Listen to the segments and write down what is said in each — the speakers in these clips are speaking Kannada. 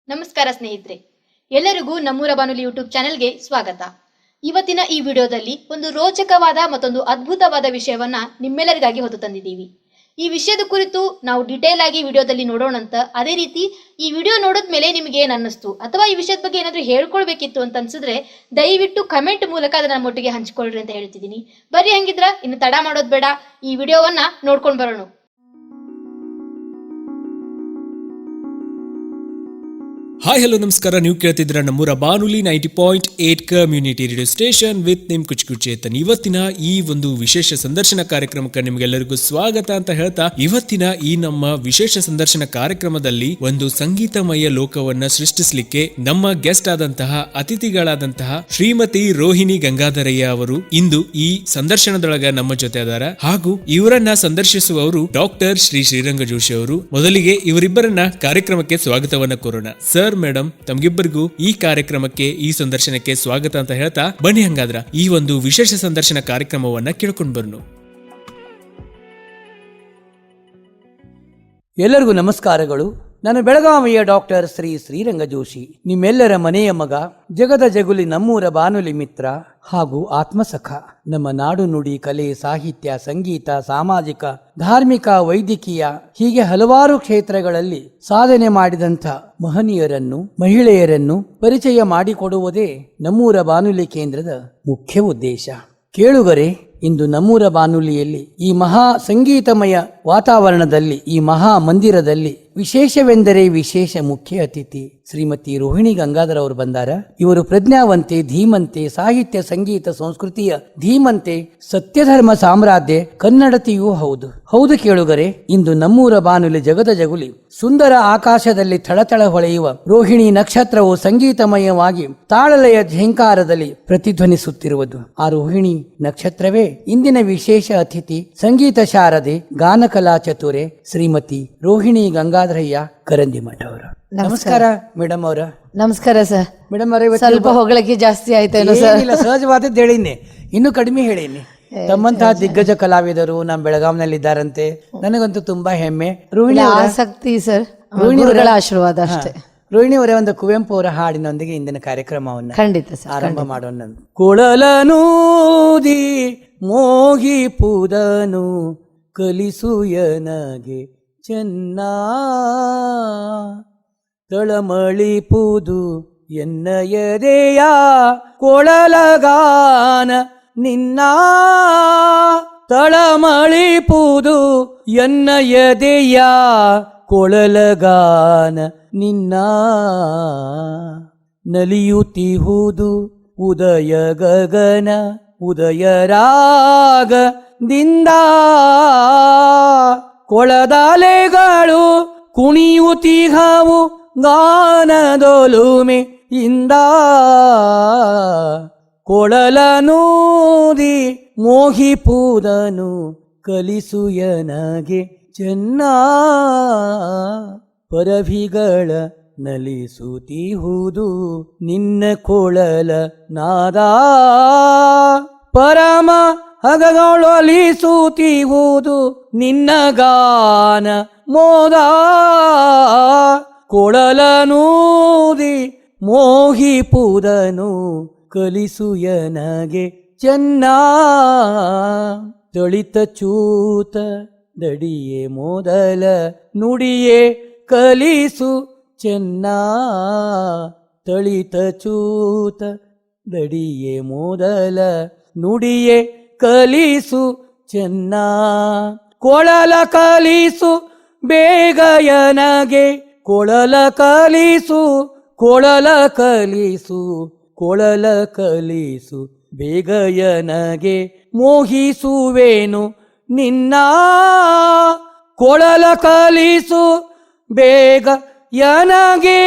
ನಮಸ್ಕಾರ ಸ್ನೇಹಿತರೆ, ಎಲ್ಲರಿಗೂ ನಮ್ಮೂರ ಬಾನುಲಿ ಯೂಟ್ಯೂಬ್ ಚಾನೆಲ್ಗೆ ಸ್ವಾಗತ. ಇವತ್ತಿನ ಈ ವಿಡಿಯೋದಲ್ಲಿ ಒಂದು ರೋಚಕವಾದ ಮತ್ತೊಂದು ಅದ್ಭುತವಾದ ವಿಷಯವನ್ನ ನಿಮ್ಮೆಲ್ಲರಿಗಾಗಿ ಹೊತ್ತು ತಂದಿದ್ದೀವಿ. ಈ ವಿಷಯದ ಕುರಿತು ನಾವು ಡಿಟೇಲ್ ಆಗಿ ವಿಡಿಯೋದಲ್ಲಿ ನೋಡೋಣಂತ. ಅದೇ ರೀತಿ ಈ ವಿಡಿಯೋ ನೋಡಿದ್ಮೇಲೆ ನಿಮಗೆ ಏನು ಅನ್ನಿಸ್ತು ಅಥವಾ ಈ ವಿಷಯದ ಬಗ್ಗೆ ಏನಾದರೂ ಹೇಳ್ಕೊಳ್ಬೇಕಿತ್ತು ಅಂತ ಅನ್ಸಿದ್ರೆ ದಯವಿಟ್ಟು ಕಮೆಂಟ್ ಮೂಲಕ ಅದನ್ನ ನಮ್ಮೊಟ್ಟಿಗೆ ಹಂಚ್ಕೊಳ್ರಿ ಅಂತ ಹೇಳ್ತಿದ್ದೀನಿ. ಬರ್ರಿ, ಹಂಗಿದ್ರ ಇನ್ನು ತಡ ಮಾಡೋದು ಬೇಡ, ಈ ವಿಡಿಯೋವನ್ನ ನೋಡ್ಕೊಂಡು ಬರೋಣ. ಹಾಯ್ ಹಲೋ ನಮಸ್ಕಾರ. ನೀವು ಕೇಳ್ತಿದ್ರ ನಮ್ಮೂರ ಬಾನುಲಿ 90.8 ಕಮ್ಯುನಿಟಿ ರೇಡಿಯೋ ಸ್ಟೇಷನ್ ವಿತ್ ನಿಮ್ ಕುಚೇತನ್. ಇವತ್ತಿನ ಈ ಒಂದು ವಿಶೇಷ ಸಂದರ್ಶನ ಕಾರ್ಯಕ್ರಮಕ್ಕೆ ನಿಮ್ಗೆಲ್ಲರಿಗೂ ಸ್ವಾಗತ ಅಂತ ಹೇಳ್ತಾ, ಇವತ್ತಿನ ಈ ನಮ್ಮ ವಿಶೇಷ ಸಂದರ್ಶನ ಕಾರ್ಯಕ್ರಮದಲ್ಲಿ ಒಂದು ಸಂಗೀತಮಯ ಲೋಕವನ್ನ ಸೃಷ್ಟಿಸಲಿಕ್ಕೆ ನಮ್ಮ ಗೆಸ್ಟ್ ಆದಂತಹ ಅತಿಥಿಗಳಾದಂತಹ ಶ್ರೀಮತಿ ರೋಹಿಣಿ ಗಂಗಾಧರಯ್ಯ ಅವರು ಇಂದು ಈ ಸಂದರ್ಶನದೊಳಗ ನಮ್ಮ ಜೊತೆ ಅದಾರ. ಹಾಗೂ ಇವರನ್ನ ಸಂದರ್ಶಿಸುವವರು ಡಾಕ್ಟರ್ ಶ್ರೀರಂಗ ಜೋಶಿ ಅವರು. ಮೊದಲಿಗೆ ಇವರಿಬ್ಬರನ್ನ ಕಾರ್ಯಕ್ರಮಕ್ಕೆ ಸ್ವಾಗತವನ್ನ ಕೋರೋಣ. ಸರ್, ಮೇಡಮ್, ತಮ್ಗಿಬ್ಬರಿಗೂ ಈ ಕಾರ್ಯಕ್ರಮಕ್ಕೆ, ಈ ಸಂದರ್ಶನಕ್ಕೆ ಸ್ವಾಗತ ಅಂತ ಹೇಳ್ತಾ, ಬನ್ನಿ ಹಂಗಾದ್ರ ಈ ಒಂದು ವಿಶೇಷ ಸಂದರ್ಶನ ಕಾರ್ಯಕ್ರಮವನ್ನ ಕೇಳ್ಕೊಂಡು ಬರೋಣ. ಎಲ್ಲರಿಗೂ ನಮಸ್ಕಾರಗಳು. ನಾನು ಬೆಳಗಾವಿಯ ಡಾಕ್ಟರ್ ಶ್ರೀರಂಗ ಜೋಶಿ, ನಿಮ್ಮೆಲ್ಲರ ಮನೆಯ ಮಗ, ಜಗದ ಜಗುಲಿ ನಮ್ಮೂರ ಬಾನುಲಿ ಮಿತ್ರ ಹಾಗೂ ಆತ್ಮಸಖ. ನಮ್ಮ ನಾಡು ನುಡಿ, ಕಲೆ, ಸಾಹಿತ್ಯ, ಸಂಗೀತ, ಸಾಮಾಜಿಕ, ಧಾರ್ಮಿಕ, ವೈದ್ಯಕೀಯ ಹೀಗೆ ಹಲವಾರು ಕ್ಷೇತ್ರಗಳಲ್ಲಿ ಸಾಧನೆ ಮಾಡಿದಂಥ ಮಹನೀಯರನ್ನು, ಮಹಿಳೆಯರನ್ನು ಪರಿಚಯ ಮಾಡಿಕೊಡುವುದೇ ನಮ್ಮೂರ ಬಾನುಲಿ ಕೇಂದ್ರದ ಮುಖ್ಯ ಉದ್ದೇಶ. ಕೇಳುಗರೆ, ಇಂದು ನಮ್ಮೂರ ಬಾನುಲಿಯಲ್ಲಿ ಈ ಮಹಾ ಸಂಗೀತಮಯ ವಾತಾವರಣದಲ್ಲಿ, ಈ ಮಹಾ ಮಂದಿರದಲ್ಲಿ ವಿಶೇಷವೆಂದರೆ ವಿಶೇಷ ಮುಖ್ಯ ಅತಿಥಿ ಶ್ರೀಮತಿ ರೋಹಿಣಿ ಗಂಗಾಧರ್ ಅವರು ಬಂದಾರ. ಇವರು ಪ್ರಜ್ಞಾವಂತೆ, ಧೀಮಂತೆ, ಸಾಹಿತ್ಯ ಸಂಗೀತ ಸಂಸ್ಕೃತಿಯ ಧೀಮಂತೆ, ಸತ್ಯಧರ್ಮ ಸಾಮ್ರಾಜ್ಯ, ಕನ್ನಡತಿಯೂ ಹೌದು. ಹೌದು ಕೇಳುಗರೆ, ಇಂದು ನಮ್ಮೂರ ಬಾನುಲಿ ಜಗದ ಜಗುಲಿ ಸುಂದರ ಆಕಾಶದಲ್ಲಿ ಥಳಥಳ ಹೊಳೆಯುವ ರೋಹಿಣಿ ನಕ್ಷತ್ರವು ಸಂಗೀತಮಯವಾಗಿ ತಾಳಲಯ ಝೇಂಕಾರದಲ್ಲಿ ಪ್ರತಿಧ್ವನಿಸುತ್ತಿರುವುದು. ಆ ರೋಹಿಣಿ ನಕ್ಷತ್ರವೇ ಇಂದಿನ ವಿಶೇಷ ಅತಿಥಿ, ಸಂಗೀತ ಶಾರದೆ, ಗಾನಕಲಾ ಚತುರೆ ಶ್ರೀಮತಿ ರೋಹಿಣಿ ಗಂಗಾಧರಯ್ಯ ಕರಂದಿಮಠ ಅವರು. ನಮಸ್ಕಾರ ಮೇಡಮ್ ಅವರ. ನಮಸ್ಕಾರ ಸರ್. ಮೇಡಮ್ ಅವರೇ, ಸ್ವಲ್ಪ ಹೊಗಳಕ್ಕೆ ಜಾಸ್ತಿ ಆಯ್ತೇನೋ ಸರ್? ಇಲ್ಲ, ಸಹಜವಾದದ್ದು ಹೇಳಿನಿ, ಇನ್ನು ಕಡಿಮೆ ಹೇಳೀನಿ. ತಮ್ಮಂತಹ ದಿಗ್ಗಜ ಕಲಾವಿದರು ನಮ್ಮ ಬೆಳಗಾವಿನಲ್ಲಿ ಇದ್ದಾರಂತೆ, ನನಗಂತೂ ತುಂಬಾ ಹೆಮ್ಮೆ. ರೋಹಿಣಿ ಆಸಕ್ತಿ ಸರ್, ರೋಹಿಣಿಯವರ ಆಶೀರ್ವಾದ ಅಷ್ಟೇ. ರೋಹಿಣಿ ಅವರೇ, ಒಂದು ಕುವೆಂಪು ಅವರ ಹಾಡಿನೊಂದಿಗೆ ಇಂದಿನ ಕಾರ್ಯಕ್ರಮವನ್ನ ಖಂಡಿತ ಸರ್ ಆರಂಭ ಮಾಡೋಣ. ಕೊಳಲನೂದಿ ಮೋಗಿ ಪುದನು ಕಲಿಸುಯನಗೆ ಚೆನ್ನ, ತಳಮಳಿಪುದು ಎನ್ನಯದೆಯ ಕೊಳಲಗಾನ ನಿನ್ನ, ತಳಮಳಿಪುದು ಎನ್ನಯದೆಯ ಕೊಳಲಗಾನ ನಿನ್ನ, ನಲಿಯುತ್ತಿಹುದು ಉದಯ ಗಗನ ಉದಯ ರಾಗದಿಂದ, ಕೊಳದಾಲೆಗಳು ಕುಣಿಯುತ್ತಿಹವು ಗಾನದೊಲುಮೆ ಇಂದ, ಕೊಳಲನೂದಿ ಮೋಹಿಪುದನು ಕಲಿಸುಯನಗೆ ಚೆನ್ನ, ಪರಭಿಗಳ ನಲಿಸುತ್ತಿಹುದು ನಿನ್ನ ಕೊಳಲ ನಾದ, ಪರಮ ಹಗಗಳೊಲಿಸುತ್ತಿಹುದು ನಿನ್ನ ಗಾನ ಮೋದ, ಕೊಳಲನೂದಿ ಮೋಹಿಪುದನು ಕಲಿಸುಯನಗೆ ಚೆನ್ನ, ತಳಿತ ಚೂತ ದಡಿಯೇ ಮೊದಲ ನುಡಿಯೇ ಕಲಿಸು ಚೆನ್ನ, ತಳಿತ ಚೂತ ದಡಿಯೇ ಮೊದಲ ನುಡಿಯೇ ಕಲಿಸು ಚೆನ್ನ, ಕೊಳಲ ಕಲಿಸು ಬೇಗಯನಗೆ, ಕೊಳಲ ಕಲಿಸು, ಕೊಳಲ ಕಲಿಸು, ಕೊಳಲ ಕಲಿಸು ಬೇಗಯನಗೆ, ಮೋಹಿಸುವೇನು ನಿನ್ನ, ಕೊಳಲ ಕಲಿಸು ಬೇಗ ಯನಗೆ,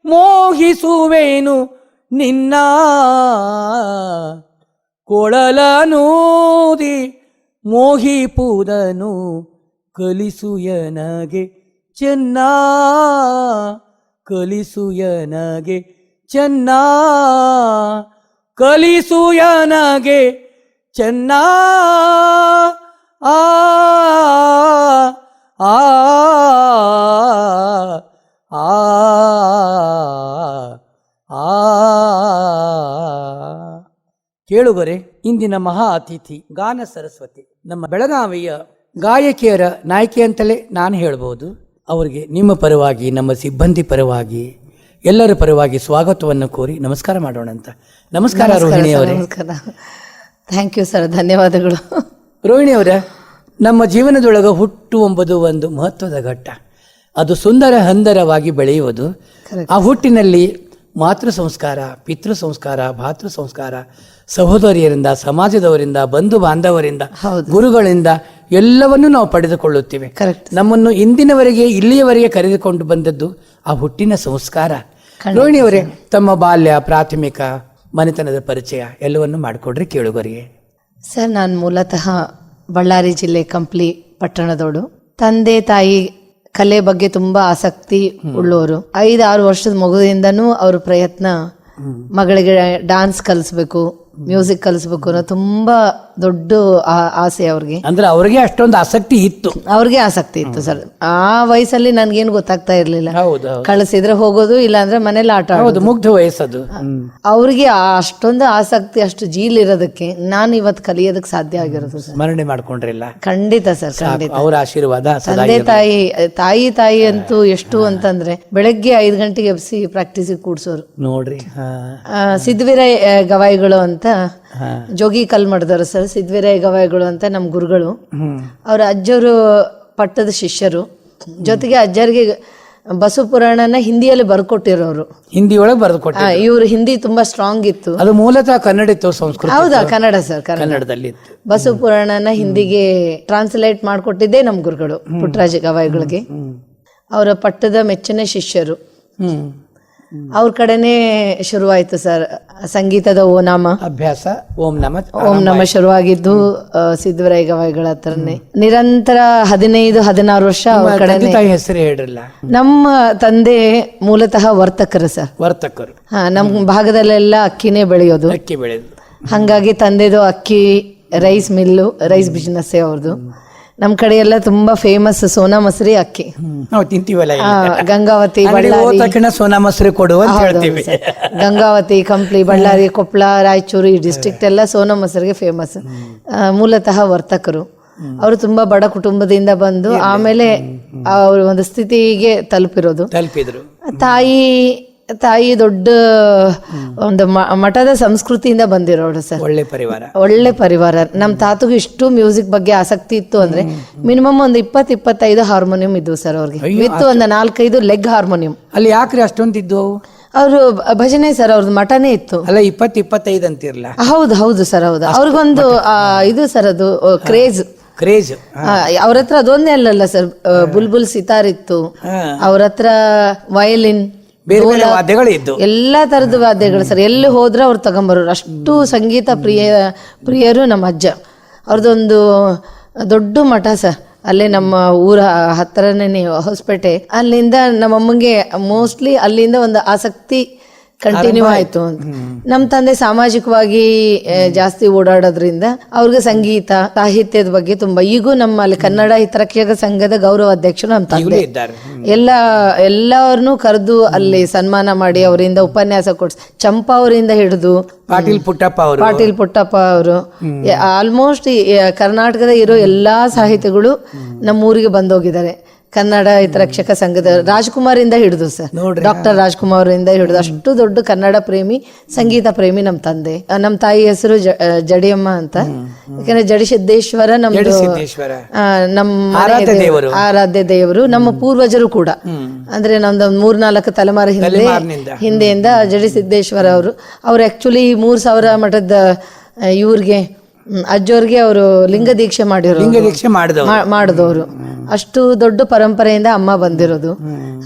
ಮೋಹಿಸುವೇನು ನಿನ್ನ, ಕೊಳಲನೂದಿ ಮೋಹಿಪುದನು ಕಲಿಸುಯನಗೆ ಚೆನ್ನ, ಕಲಿಸುಯನಗೆ ಚೆನ್ನ, ಕಲಿಸುಯನಗೆ ಚೆನ್ನ. ಆ ಆ ಆ ಆ ಕೇಳುಗರೆ, ಇಂದಿನ ಮಹಾ ಅತಿಥಿ ಗಾನ ಸರಸ್ವತಿ, ನಮ್ಮ ಬೆಳಗಾವಿಯ ಗಾಯಕಿಯರ ನಾಯಕಿ ಅಂತಲೇ ನಾನು ಹೇಳ್ಬೋದು. ಅವರಿಗೆ ನಿಮ್ಮ ಪರವಾಗಿ, ನಮ್ಮ ಸಿಬ್ಬಂದಿ ಪರವಾಗಿ, ಎಲ್ಲರ ಪರವಾಗಿ ಸ್ವಾಗತವನ್ನು ಕೋರಿ ನಮಸ್ಕಾರ ಮಾಡೋಣ ಅಂತ. ನಮಸ್ಕಾರ ರೋಹಿಣಿ ಅವರೇ. ನಮಸ್ಕಾರ. ಥ್ಯಾಂಕ್ ಯು ಸರ್, ಧನ್ಯವಾದಗಳು. ರೋಹಿಣಿ ಅವರ, ನಮ್ಮ ಜೀವನದೊಳಗೆ ಹುಟ್ಟು ಎಂಬುದು ಒಂದು ಮಹತ್ವದ ಘಟ್ಟ. ಅದು ಸುಂದರ ಹಂದರವಾಗಿ ಬೆಳೆಯುವುದು. ಆ ಹುಟ್ಟಿನಲ್ಲಿ ಮಾತೃ ಸಂಸ್ಕಾರ, ಪಿತೃ ಸಂಸ್ಕಾರ, ಭಾತೃ ಸಂಸ್ಕಾರ, ಸಹೋದರಿಯರಿಂದ, ಸಮಾಜದವರಿಂದ, ಬಂಧು ಬಾಂಧವರಿಂದ, ಗುರುಗಳಿಂದ ಎಲ್ಲವನ್ನೂ ನಾವು ಪಡೆದುಕೊಳ್ಳುತ್ತೇವೆ. ನಮ್ಮನ್ನು ಇಂದಿನವರೆಗೆ ಇಲ್ಲಿಯವರೆಗೆ ಕರೆದುಕೊಂಡು ಬಂದದ್ದು ಆ ಹುಟ್ಟಿನ ಸಂಸ್ಕಾರ. ರೋಹಿಣಿಯವರೇ, ತಮ್ಮ ಬಾಲ್ಯ, ಪ್ರಾಥಮಿಕ, ಮನೆತನದ ಪರಿಚಯ ಎಲ್ಲವನ್ನು ಮಾಡಿಕೊಡ್ರಿ ಕೇಳುಗರಿಗೆ. ಸರ್, ನಾನು ಮೂಲತಃ ಬಳ್ಳಾರಿ ಜಿಲ್ಲೆ ಕಂಪ್ಲಿ ಪಟ್ಟಣದೋಡು. ತಂದೆ ತಾಯಿ ಕಲೆ ಬಗ್ಗೆ ತುಂಬಾ ಆಸಕ್ತಿ ಉಳ್ಳೋರು. 5-6 ವರ್ಷದ ಮಗುವಿಂದನೂ ಅವ್ರ ಪ್ರಯತ್ನ ಮಗಳಿಗೆ ಡಾನ್ಸ್ ಕಲಿಸ್ಬೇಕು, ಮ್ಯೂಸಿಕ್ ಕಲಿಸ್ಬೇಕು ಅನ್ನೋ ತುಂಬಾ ದೊಡ್ಡ ಆಸೆ ಅವ್ರಿಗೆ. ಅಂದ್ರೆ ಅವ್ರಿಗೆ ಅಷ್ಟೊಂದು ಆಸಕ್ತಿ ಇತ್ತು. ಅವ್ರಿಗೆ ಆಸಕ್ತಿ ಇತ್ತು ಸರ್. ಆ ವಯಸ್ಸಲ್ಲಿ ನನ್ಗೇನು ಗೊತ್ತಾಗ್ತಾ ಇರ್ಲಿಲ್ಲ. ಹೌದು, ಕಳಿಸಿದ್ರೆ ಹೋಗೋದು, ಇಲ್ಲಾಂದ್ರೆ ಮನೇಲಿ ಆಟ ಆಡೋದು. ಮುಗ್ಧ ವಯಸ್ಸದು. ಅವ್ರಿಗೆ ಅಷ್ಟೊಂದು ಆಸಕ್ತಿ, ಅಷ್ಟು ಜೀಲ್ ಇರೋದಕ್ಕೆ ನಾನು ಇವತ್ತು ಕಲಿಯೋದಕ್ಕೆ ಸಾಧ್ಯ ಆಗಿರೋದು ಸರ್. ಸ್ಮರಣೆ ಮಾಡ್ಕೊಂಡ್ರಿಲ್ಲ? ಖಂಡಿತ ಸರ್, ಖಂಡಿತ. ಅವರ ಆಶೀರ್ವಾದ. ತಂದೆ ತಾಯಿ ಅಂತೂ ಎಷ್ಟು ಅಂತಂದ್ರೆ ಬೆಳಗ್ಗೆ 5 ಗಂಟೆಗೆ ಎಬ್ಸಿ ಪ್ರಾಕ್ಟೀಸಿಗೆ ಕೂಡ್ಸೋರು ನೋಡ್ರಿ. ಸಿದ್ಧವೀರ ಗವಾಯಿಗಳು ಅಂತ ಜೋಗಿ ಕಲ್ಮಡ್ದವರು ಸರ್. ಸಿದ್ಧವೀರ ಗವಾಯಿಗಳು ಅಂತ ನಮ್ಮ ಗುರುಗಳು. ಅವ್ರ ಅಜ್ಜರು ಪಟ್ಟದ ಶಿಷ್ಯರು. ಜೊತೆಗೆ ಅಜ್ಜರಿಗೆ ಬಸವ ಪುರಾಣನ ಹಿಂದಿಯಲ್ಲಿ ಬರ್ಕೊಟ್ಟಿರೋರು. ಹಿಂದಿ ಒಳಗೆ ಬರೆದುಕೊಟ್ಟ. ಇವ್ರು ಹಿಂದಿ ತುಂಬಾ ಸ್ಟ್ರಾಂಗ್ ಇತ್ತು. ಅದು ಮೂಲತಃ ಕನ್ನಡ ಇತ್ತು, ಸಂಸ್ಕೃತ. ಹೌದಾ? ಕನ್ನಡ ಸರ್, ಕನ್ನಡದಲ್ಲಿ ಇತ್ತು. ಬಸವ ಪುರಾಣನ ಹಿಂದಿಗೆ ಟ್ರಾನ್ಸ್ಲೇಟ್ ಮಾಡ್ಕೊಟ್ಟಿದ್ದೆ ನಮ್ಮ ಗುರುಗಳು, ಪುಟ್ಟರಾಜ ಗವಾಯಿಗಳಿಗೆ. ಅವರ ಪಟ್ಟದ ಮೆಚ್ಚಿನ ಶಿಷ್ಯರು. ಅವ್ರ ಕಡೆನೆ ಶುರುವಾಯ್ತು ಸರ್ ಸಂಗೀತದ ಓನಾಮ ಅಭ್ಯಾಸ. ಓಂ ನಮ ಶುರುವಾಗಿದ್ದು ಸಿದ್ಧವೀರ ಗವಾಯಿಗಳ ಹತ್ರನೇ. ನಿರಂತರ 15-16 ವರ್ಷ ಅವ್ರ ಕಡೆನೆ. ಹೆಸರು ಹೇಳಿರಲ್ಲ. ನಮ್ಮ ತಂದೆ ಮೂಲತಃ ವರ್ತಕರು ಸರ್. ವರ್ತಕರು. ನಮ್ಮ ಭಾಗದಲ್ಲೆಲ್ಲ ಅಕ್ಕಿನೇ ಬೆಳೆಯೋದು. ಅಕ್ಕಿ ಬೆಳೆದು. ಹಂಗಾಗಿ ತಂದೆದು ಅಕ್ಕಿ ರೈಸ್ ಮಿಲ್ಲು, ರೈಸ್ ಬಿಸ್ನೆಸ್ ಅವ್ರದ್ದು. ನಮ್ ಕಡೆ ಎಲ್ಲ ತುಂಬಾ ಫೇಮಸ್ ಸೋನಾ ಮಸೂರಿ ಅಕ್ಕಿ ನಾವು ತಿಂತೀವಲ್ಲ. ಗಂಗಾವತಿ, ಬಳ್ಳಾರಿ. ಸೋನಾ ಮಸೂರಿ ಕೊಡು ಅಂತ ಹೇಳ್ತೀವಿ. ಗಂಗಾವತಿ, ಕಂಪ್ಲಿ, ಬಳ್ಳಾರಿ, ಕೊಪ್ಪಳ, ರಾಯಚೂರು ಈ ಡಿಸ್ಟ್ರಿಕ್ಟ್ ಎಲ್ಲ ಸೋನಾ ಮಸೂರಿಗೆ ಫೇಮಸ್. ಮೂಲತಃ ವರ್ತಕರು. ಅವರು ತುಂಬಾ ಬಡ ಕುಟುಂಬದಿಂದ ಬಂದು ಆಮೇಲೆ ಅವರು ಒಂದು ಸ್ಥಿತಿಗೆ ತಲುಪಿದ್ರು. ತಾಯಿ ದೊಡ್ಡ ಒಂದು ಮಠದ ಸಂಸ್ಕೃತಿಯಿಂದ ಬಂದಿರೋರು ಸರ್. ಒಳ್ಳೆ ಪರಿವಾರ. ನಮ್ಮ ತಾತಗೂ ಇಷ್ಟು ಮ್ಯೂಸಿಕ್ ಬಗ್ಗೆ ಆಸಕ್ತಿ ಇತ್ತು ಅಂದ್ರೆ ಮಿನಿಮಮ್ ಒಂದು 20-25 ಹಾರ್ಮೋನಿಯಂ ಇದ್ವು ಸರ್ ಅವ್ರಿಗೆ. ವಿತ್ ಒಂದು 4-5 ಲೆಗ್ ಹಾರ್ಮೋನಿಯಂ. ಅಲ್ಲಿ ಯಾಕ್ರಿ ಅಷ್ಟೊಂದಿದ್ದು? ಅವರು ಭಜನೆ ಸರ್, ಅವ್ರದ್ದು ಮಠನೇ ಇತ್ತು. ಅಲ್ಲ, 20-25 ಅಂತಿರಲ್ಲ? ಹೌದು ಸರ್, ಹೌದು. ಅವ್ರಿಗೊಂದು ಇದು ಸರ್, ಅದು ಕ್ರೇಜ್. ಅವ್ರ ಹತ್ರ ಅದೊಂದೇ ಅಲ್ಲಲ್ಲ ಸರ್, ಬುಲ್ಬುಲ್ ಸಿತಾರ್ ಇತ್ತು ಅವ್ರ ಹತ್ರ, ವಯಲಿನ್, ಎಲ್ಲಾ ತರದ ವಾದ್ಯಗಳು ಸರ್. ಎಲ್ಲಿ ಹೋದ್ರೆ ಅವ್ರು ತಗೊಂಬರೋರು. ಅಷ್ಟು ಸಂಗೀತ ಪ್ರಿಯರು ನಮ್ಮ ಅಜ್ಜ. ಅವ್ರದ್ದೊಂದು ದೊಡ್ಡ ಮಠ ಸರ್, ಅಲ್ಲೇ ನಮ್ಮ ಊರ ಹತ್ತಿರನೇ ಹೊಸಪೇಟೆ. ಅಲ್ಲಿಂದ ನಮ್ಮಮ್ಮಂಗೆ ಮೋಸ್ಟ್ಲಿ ಅಲ್ಲಿಂದ ಒಂದು ಆಸಕ್ತಿ ಕಂಟಿನ್ಯೂ ಆಯ್ತು ಅಂತ. ನಮ್ಮ ತಂದೆ ಸಾಮಾಜಿಕವಾಗಿ ಜಾಸ್ತಿ ಓಡಾಡೋದ್ರಿಂದ ಅವ್ರಿಗೆ ಸಂಗೀತ, ಸಾಹಿತ್ಯದ ಬಗ್ಗೆ ತುಂಬಾ. ಈಗೂ ನಮ್ಮಲ್ಲಿ ಕನ್ನಡ ಹಿತರಕ್ಷಕ ಸಂಘದ ಗೌರವ ಅಧ್ಯಕ್ಷರು ನಮ್ಮ ತಂದೆ. ಎಲ್ಲರನ್ನೂ ಕರೆದು ಅಲ್ಲಿ ಸನ್ಮಾನ ಮಾಡಿ ಅವರಿಂದ ಉಪನ್ಯಾಸ ಕೊಡ್ಸಿ, ಚಂಪಾ ಅವರಿಂದ ಹಿಡಿದು ಪಾಟೀಲ್ ಪುಟ್ಟಪ್ಪ ಅವರು, ಆಲ್ಮೋಸ್ಟ್ ಕರ್ನಾಟಕದ ಇರೋ ಎಲ್ಲಾ ಸಾಹಿತಿಗಳು ನಮ್ಮೂರಿಗೆ ಬಂದೋಗಿದ್ದಾರೆ. ಕನ್ನಡ ಹಿತರಕ್ಷಕ ಸಂಘದ ರಾಜ್ಕುಮಾರ್ ಇಂದ ಹಿಡಿದು ಸರ್, ಡಾಕ್ಟರ್ ರಾಜ್ಕುಮಾರ್ ಇಂದ ಹಿಡಿದು ಅಷ್ಟು ದೊಡ್ಡ ಕನ್ನಡ ಪ್ರೇಮಿ, ಸಂಗೀತ ಪ್ರೇಮಿ ನಮ್ಮ ತಂದೆ. ನಮ್ಮ ತಾಯಿ ಹೆಸರು ಜಡಿಯಮ್ಮ ಅಂತ. ಯಾಕಂದ್ರೆ ಜಡಿಸಿದ್ದೇಶ್ವರ ನಮ್ದು ನಮ್ಮ ಆರಾಧ್ಯ ದೇವರು. ನಮ್ಮ ಪೂರ್ವಜರು ಕೂಡ, ಅಂದ್ರೆ ನಮ್ದು 3-4 ತಲೆಮಾರು ಹಿಂದೆಯಿಂದ ಜಡಿಸಿದ್ದೇಶ್ವರ ಅವರು ಆಕ್ಚುಲಿ 3000 ಮಠದ ಇವ್ರಿಗೆ ಅಜ್ಜೋರ್ಗೆ ಅವರು ಲಿಂಗ ದೀಕ್ಷೆ ಮಾಡಿದವರು. ಅಷ್ಟು ದೊಡ್ಡ ಪರಂಪರೆಯಿಂದ ಅಮ್ಮ ಬಂದಿರೋದು.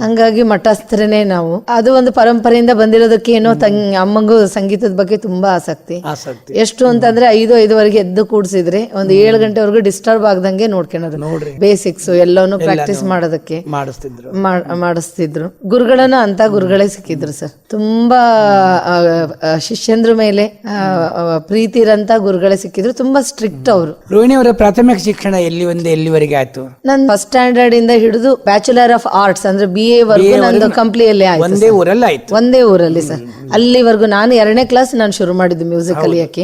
ಹಂಗಾಗಿ ಮಠಸ್ಥರನೇ ನಾವು. ಅದು ಒಂದು ಪರಂಪರೆಯಿಂದ ಬಂದಿರೋದಕ್ಕೆ ಏನೋ ಅಮ್ಮಂಗೂ ಸಂಗೀತದ ಬಗ್ಗೆ ತುಂಬಾ ಆಸಕ್ತಿ. ಎಷ್ಟು ಅಂತಂದ್ರೆ 5-5:30 ಎದ್ದು ಕೂಡ್ಸಿದ್ರೆ ಒಂದು 7 ಗಂಟೆವರೆಗೂ ಡಿಸ್ಟರ್ಬ್ ಆಗದಂಗೆ ನೋಡ್ಕೊಳೋದು. ಬೇಸಿಕ್ಸ್ ಎಲ್ಲಾನು ಪ್ರಾಕ್ಟೀಸ್ ಮಾಡೋದಕ್ಕೆ ಮಾಡಿಸ್ತಿದ್ರು. ಗುರುಗಳನ್ನ ಅಂತ ಗುರುಗಳೇ ಸಿಕ್ಕಿದ್ರು ಸರ್. ತುಂಬಾ ಶಿಷ್ಯಂದ್ರ ಮೇಲೆ ಪ್ರೀತಿ ಇರಂತ ಗುರುಗಳೇ ಸಿಕ್ಕಿದ್ರು. ತುಂಬಾ ಸ್ಟ್ರಿಕ್ಟ್ ಅವರು. ರೋಹಿಣಿ ಅವರ ಪ್ರಾಥಮಿಕ ಶಿಕ್ಷಣ ಎಲ್ಲಿವರೆಗೆ ಆಯ್ತು? ನನ್ನ ಫಸ್ಟ್ ಸ್ಟ್ಯಾಂಡರ್ಡ್ ಇಂದ ಹಿಡಿದು ಬ್ಯಾಚುಲರ್ ಆಫ್ ಆರ್ಟ್ಸ್ ಅಂದ್ರೆ BA ವರ್ಗು ನಂದು ಕಂಪ್ಲಿಯಲ್ಲಿ ಆಯ್ತು. ಒಂದೇ ಊರಲ್ಲಿ ಆಯ್ತು. ಒಂದೇ ಊರಲ್ಲಿ ಸರ್. ಅಲ್ಲಿವರೆಗೂ ನಾನು 2ನೇ ಕ್ಲಾಸ್ ನಾನು ಶುರು ಮಾಡಿದ್ದು ಮ್ಯೂಸಿಕ್ ಕಲಿಯಕ್ಕೆ.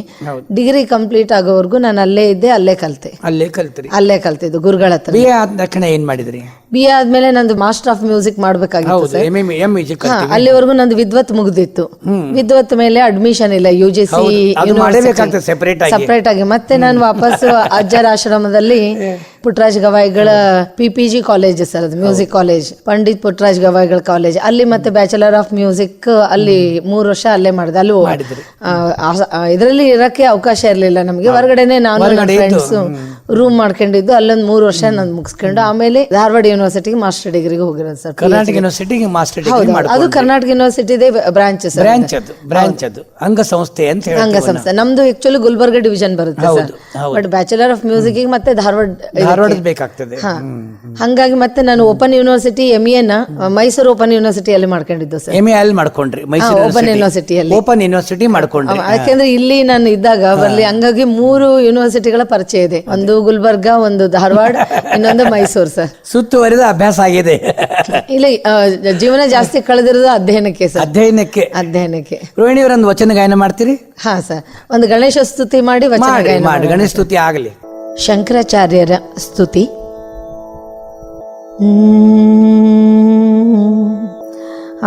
ಡಿಗ್ರಿ ಕಂಪ್ಲೀಟ್ ಆಗೋವರೆಗೂ ನಾನು ಅಲ್ಲೇ ಇದ್ದೆ, ಅಲ್ಲೇ ಕಲ್ತೆ. ಅಲ್ಲೇ ಕಲ್ತಿದ್ದು ಗುರುಗಳ ಹತ್ರ. BA ಆದ ತಕ್ಷಣ ಏನ್ ಮಾಡಿದ್ರಿ? BA ಆದ್ಮೇಲೆ ನಂದು ಮಾಸ್ಟರ್ ಆಫ್ ಮ್ಯೂಸಿಕ್ ಮಾಡ್ಬೇಕಾಗಿತ್ತು ಸರ್. ಅಲ್ಲಿವರೆಗೂ ನಂದು ವಿದ್ವತ್ ಮುಗ್ದಿತ್ತು. ವಿದ್ವತ್ ಮೇಲೆ ಅಡ್ಮಿಷನ್ ಇಲ್ಲ UGC ಸಪರೇಟ್ ಆಗಿ. ಮತ್ತೆ ನಾನು ವಾಪಸ್ ಅಜ್ಜರ ಆಶ್ರಮದಲ್ಲಿ ಪುಟ್ಟರಾಜ್ ಗವಾಯಿಗಳ PPG ಕಾಲೇಜ್ ಸರ್, ಅದು ಮ್ಯೂಸಿಕ್ ಕಾಲೇಜ್, ಪಂಡಿತ್ ಪುಟ್ಟರಾಜ್ ಗವಾಯಿಗಳ ಕಾಲೇಜ್. ಅಲ್ಲಿ ಮತ್ತೆ ಬ್ಯಾಚುಲರ್ ಆಫ್ ಮ್ಯೂಸಿಕ್ ಅಲ್ಲಿ 3 ವರ್ಷ ಅಲ್ಲೇ ಮಾಡಿದೆ. ಅಲ್ಲಿ ಇದರಲ್ಲಿ ಇರಕ್ಕೆ ಅವಕಾಶ ಇರಲಿಲ್ಲ ನಮಗೆ. ಹೊರಗಡೆನೆ ನಾನು ಫ್ರೆಂಡ್ಸ್ ರೂಮ್ ಮಾಡ್ಕೊಂಡಿದ್ದು. ಅಲ್ಲೊಂದು 3 ವರ್ಷ ನಾನು ಮುಗಿಸ್ಕೊಂಡು ಆಮೇಲೆ ಧಾರವಾಡ ಯೂನಿವರ್ಸಿಟಿಗೆ ಮಾಸ್ಟರ್ ಡಿಗ್ರಿಗೆ ಹೋಗಿರೋದು ಸರ್. ಕರ್ನಾಟಕ ಯೂನಿವರ್ಸಿಟಿಗೆ ಮಾಸ್ಟರ್ ಡಿಗ್ರಿ ಅದು ಕರ್ನಾಟಕ ಯೂನಿವರ್ಸಿಟಿದೇ ಬ್ರಾಂಚ್ ಸರ್. ಬ್ರಾಂಚ್ ಅದು ಅಂಗಸಂಸ್ಥೆ ಅಂತ ಹೇಳಿ. ಅಂಗಸಂಸ್ಥೆ ನಮ್ದು ಆಕ್ಚುಲಿ ಗುಲ್ಬರ್ಗ ಡಿವಿಷನ್ ಬರುತ್ತೆ sir. But bachelor of music ಮತ್ತೆ ಧಾರವಾಡ ಬೇಕಾಗ್ತದೆ. ಹಂಗಾಗಿ ಮತ್ತೆ ನಾನು ಓಪನ್ ಯೂನಿವರ್ಸಿಟಿ MA ನ ಮೈಸೂರು ಓಪನ್ ಯೂನಿವರ್ಸಿಟಿಯಲ್ಲಿ ಮಾಡ್ಕೊಂಡಿದ್ದು ಸರ್. MA ಅಲ್ಲಿ ಮಾಡ್ಕೊಂಡ್ರಿ? ಮೈಸೂರು ಓಪನ್ ಯೂನಿವರ್ಸಿಟಿ ಮಾಡ್ಕೊಂಡ್ರಿ. ಯಾಕೆಂದ್ರೆ ಇಲ್ಲಿ ನಾನು ಇದ್ದಾಗ ಬರ್ಲಿ, ಹಂಗಾಗಿ 3 ಯೂನಿವರ್ಸಿಟಿಗಳ ಪರಿಚಯ ಇದೆ. ಒಂದು ಗುಲ್ಬರ್ಗ, ಒಂದು ಧಾರವಾಡ, ಇನ್ನೊಂದು ಮೈಸೂರು ಸರ್. ಸುತ್ತುವರಿದ ಅಭ್ಯಾಸ ಆಗಿದೆ. ಇಲ್ಲ, ಜೀವನ ಜಾಸ್ತಿ ಕಳೆದಿರೋದು ಅಧ್ಯಯನಕ್ಕೆ ಸರ್. ಅಧ್ಯಯನಕ್ಕೆ. ರೋಹಿಣಿ ಅವರೊಂದು ವಚನ ಗಾಯನ ಮಾಡ್ತೀರಿ? ಹಾ ಸರ್, ಒಂದು ಗಣೇಶ ಸ್ತುತಿ ಮಾಡಿ ವಚನ ಗಾಯನ ಮಾಡಿ. ಗಣೇಶ ಸ್ತುತಿ ಆಗಲಿ. ಶಂಕರಾಚಾರ್ಯರ ಸ್ತುತಿ. ಆ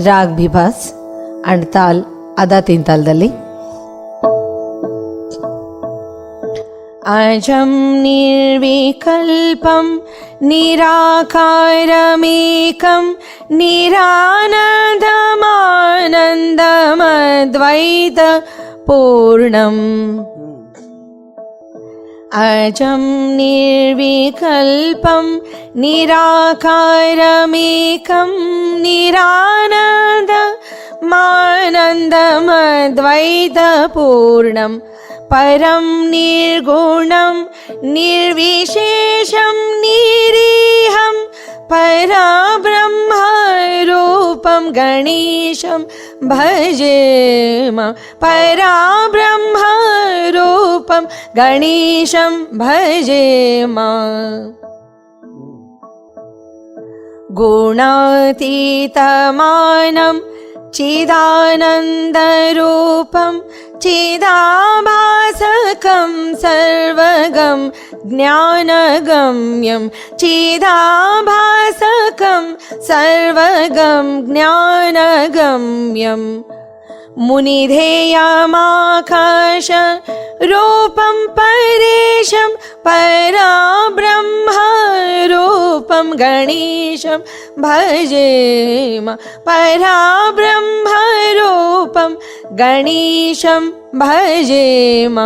ರಾಗ್ ಭಿಭಾಸ್ ಅಂಡ್ ತಾಲ್ ಅದ 3 ತಾಳದಲ್ಲಿ. ಅಜಂ ನಿರ್ವಿಕಲ್ಪಂ ನಿರಾಕಾರಮೇಕಂ ನಿರಾನಂದಮಾನಂದಮದ್ವೈತ ಪೂರ್ಣಂ. ಅಜಂ ನಿರ್ವಿಕಲ್ಪಂ ನಿರಾಕಾರಮೇಕಂ ನಿರಾನಂದಮಾನಂದಮದ್ವೈತ ಪೂರ್ಣಂ. ಪರಂ ನಿರ್ಗುಣಂ ನಿರ್ವಿಶೇಷಂ ನಿರೀಹಂ ಪರಬ್ರಹ್ಮರೂಪಂ ಗಣೇಶಂ ಭಜೇಮ. ಪರಬ್ರಹ್ಮರೂಪಂ ಗಣೇಶಂ ಭಜೇಮ. ಗುಣಾತೀತಮಾನಂ ಚಿದಾನಂದರೂಪಂ ಚಿದಾಭಾಸಕಂ ಸರ್ವಗಂ ಜ್ಞಾನಗಮ್ಯಂ. ಚಿದಾಭಾಸಕಂ ಸರ್ವಗಂ ಜ್ಞಾನಗಮ್ಯಂ. ಮುನಿಧೇಯಮಾಕಾಶ ರೂಪಂ ಪರೇಶಂ ಪರಬ್ರಹ್ಮರೂಪಂ ಗಣೇಶಂ ಭಜೇಮ. ಪರಬ್ರಹ್ಮರೂಪಂ ಗಣೇಶಂ ಭಜೇಮ.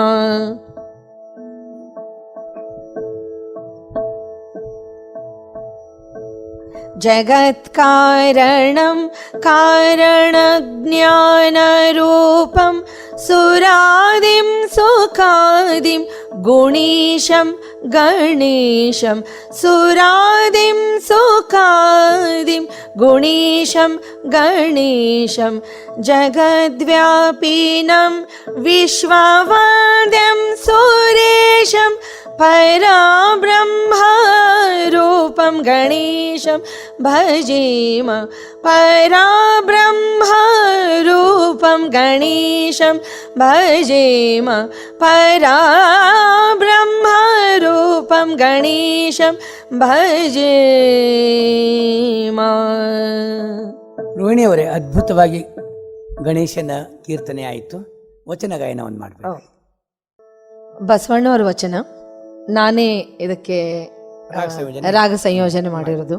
ಜಗತ್ಕಾರಣಂ ಕಾರಣಜ್ಞಾನರೂಪಂ ಸುರಾದಿಂ ಸುಖಾದಿಂ ಗುಣೀಶಂ ಗಣೇಶಂ. ಸುರಾದಿಂ ಸುಖಾದಿಂ ಗುಣೀಶಂ ಗಣೇಶಂ. ಜಗದ್ವ್ಯಾಪಿನಂ ವಿಶ್ವವಾದ್ಯಂ ಸುರೇಶಂ ಪರಬ್ರಹ್ಮರೂಪಂ ಗಣೇಶಂ ಭಜೇಮ. ಪರಬ್ರಹ್ಮರೂಪಂ ಗಣೇಶಂ ಭಜೇಮ. ಪರಬ್ರಹ್ಮರೂಪಂ ಗಣೇಶಂ ಭಜೇಮ. ರೋಹಿಣಿ ಅವರೇ, ಅದ್ಭುತವಾಗಿ ಗಣೇಶನ ಕೀರ್ತನೆ ಆಯಿತು. ವಚನ ಗಾಯನವನ್ನು ಮಾಡಬೇಕು. ಬಸವಣ್ಣವರ ವಚನ. ನಾನೇ ಇದಕ್ಕೆ ರಾಗ ಸಂಯೋಜನೆ ಮಾಡಿರೋದು.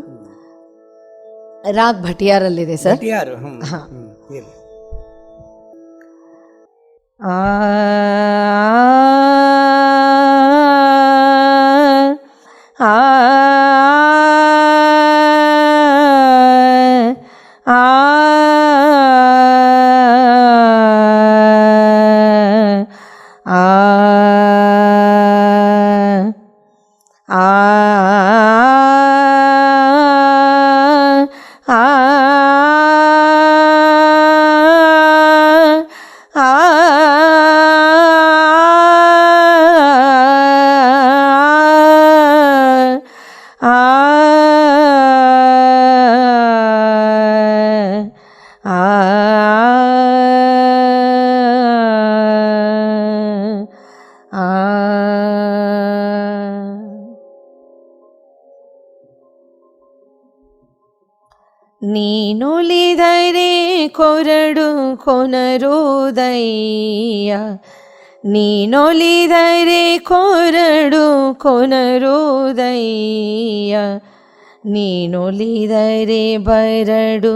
ರಾಗ್ ಭಟಿಯಾರಲ್ಲಿದೆ ಸರ್. ಆ ಆ ಆ ನೀನುಲಿದರೆ ಕೊರಡು ಕೊನರುದಯ್ಯ, ನೀನೊಲಿದರೆ ಕೊರಡು ಕೊನರುದಯ್ಯ, ನೀನೊಲಿದರೆ ಬರಡು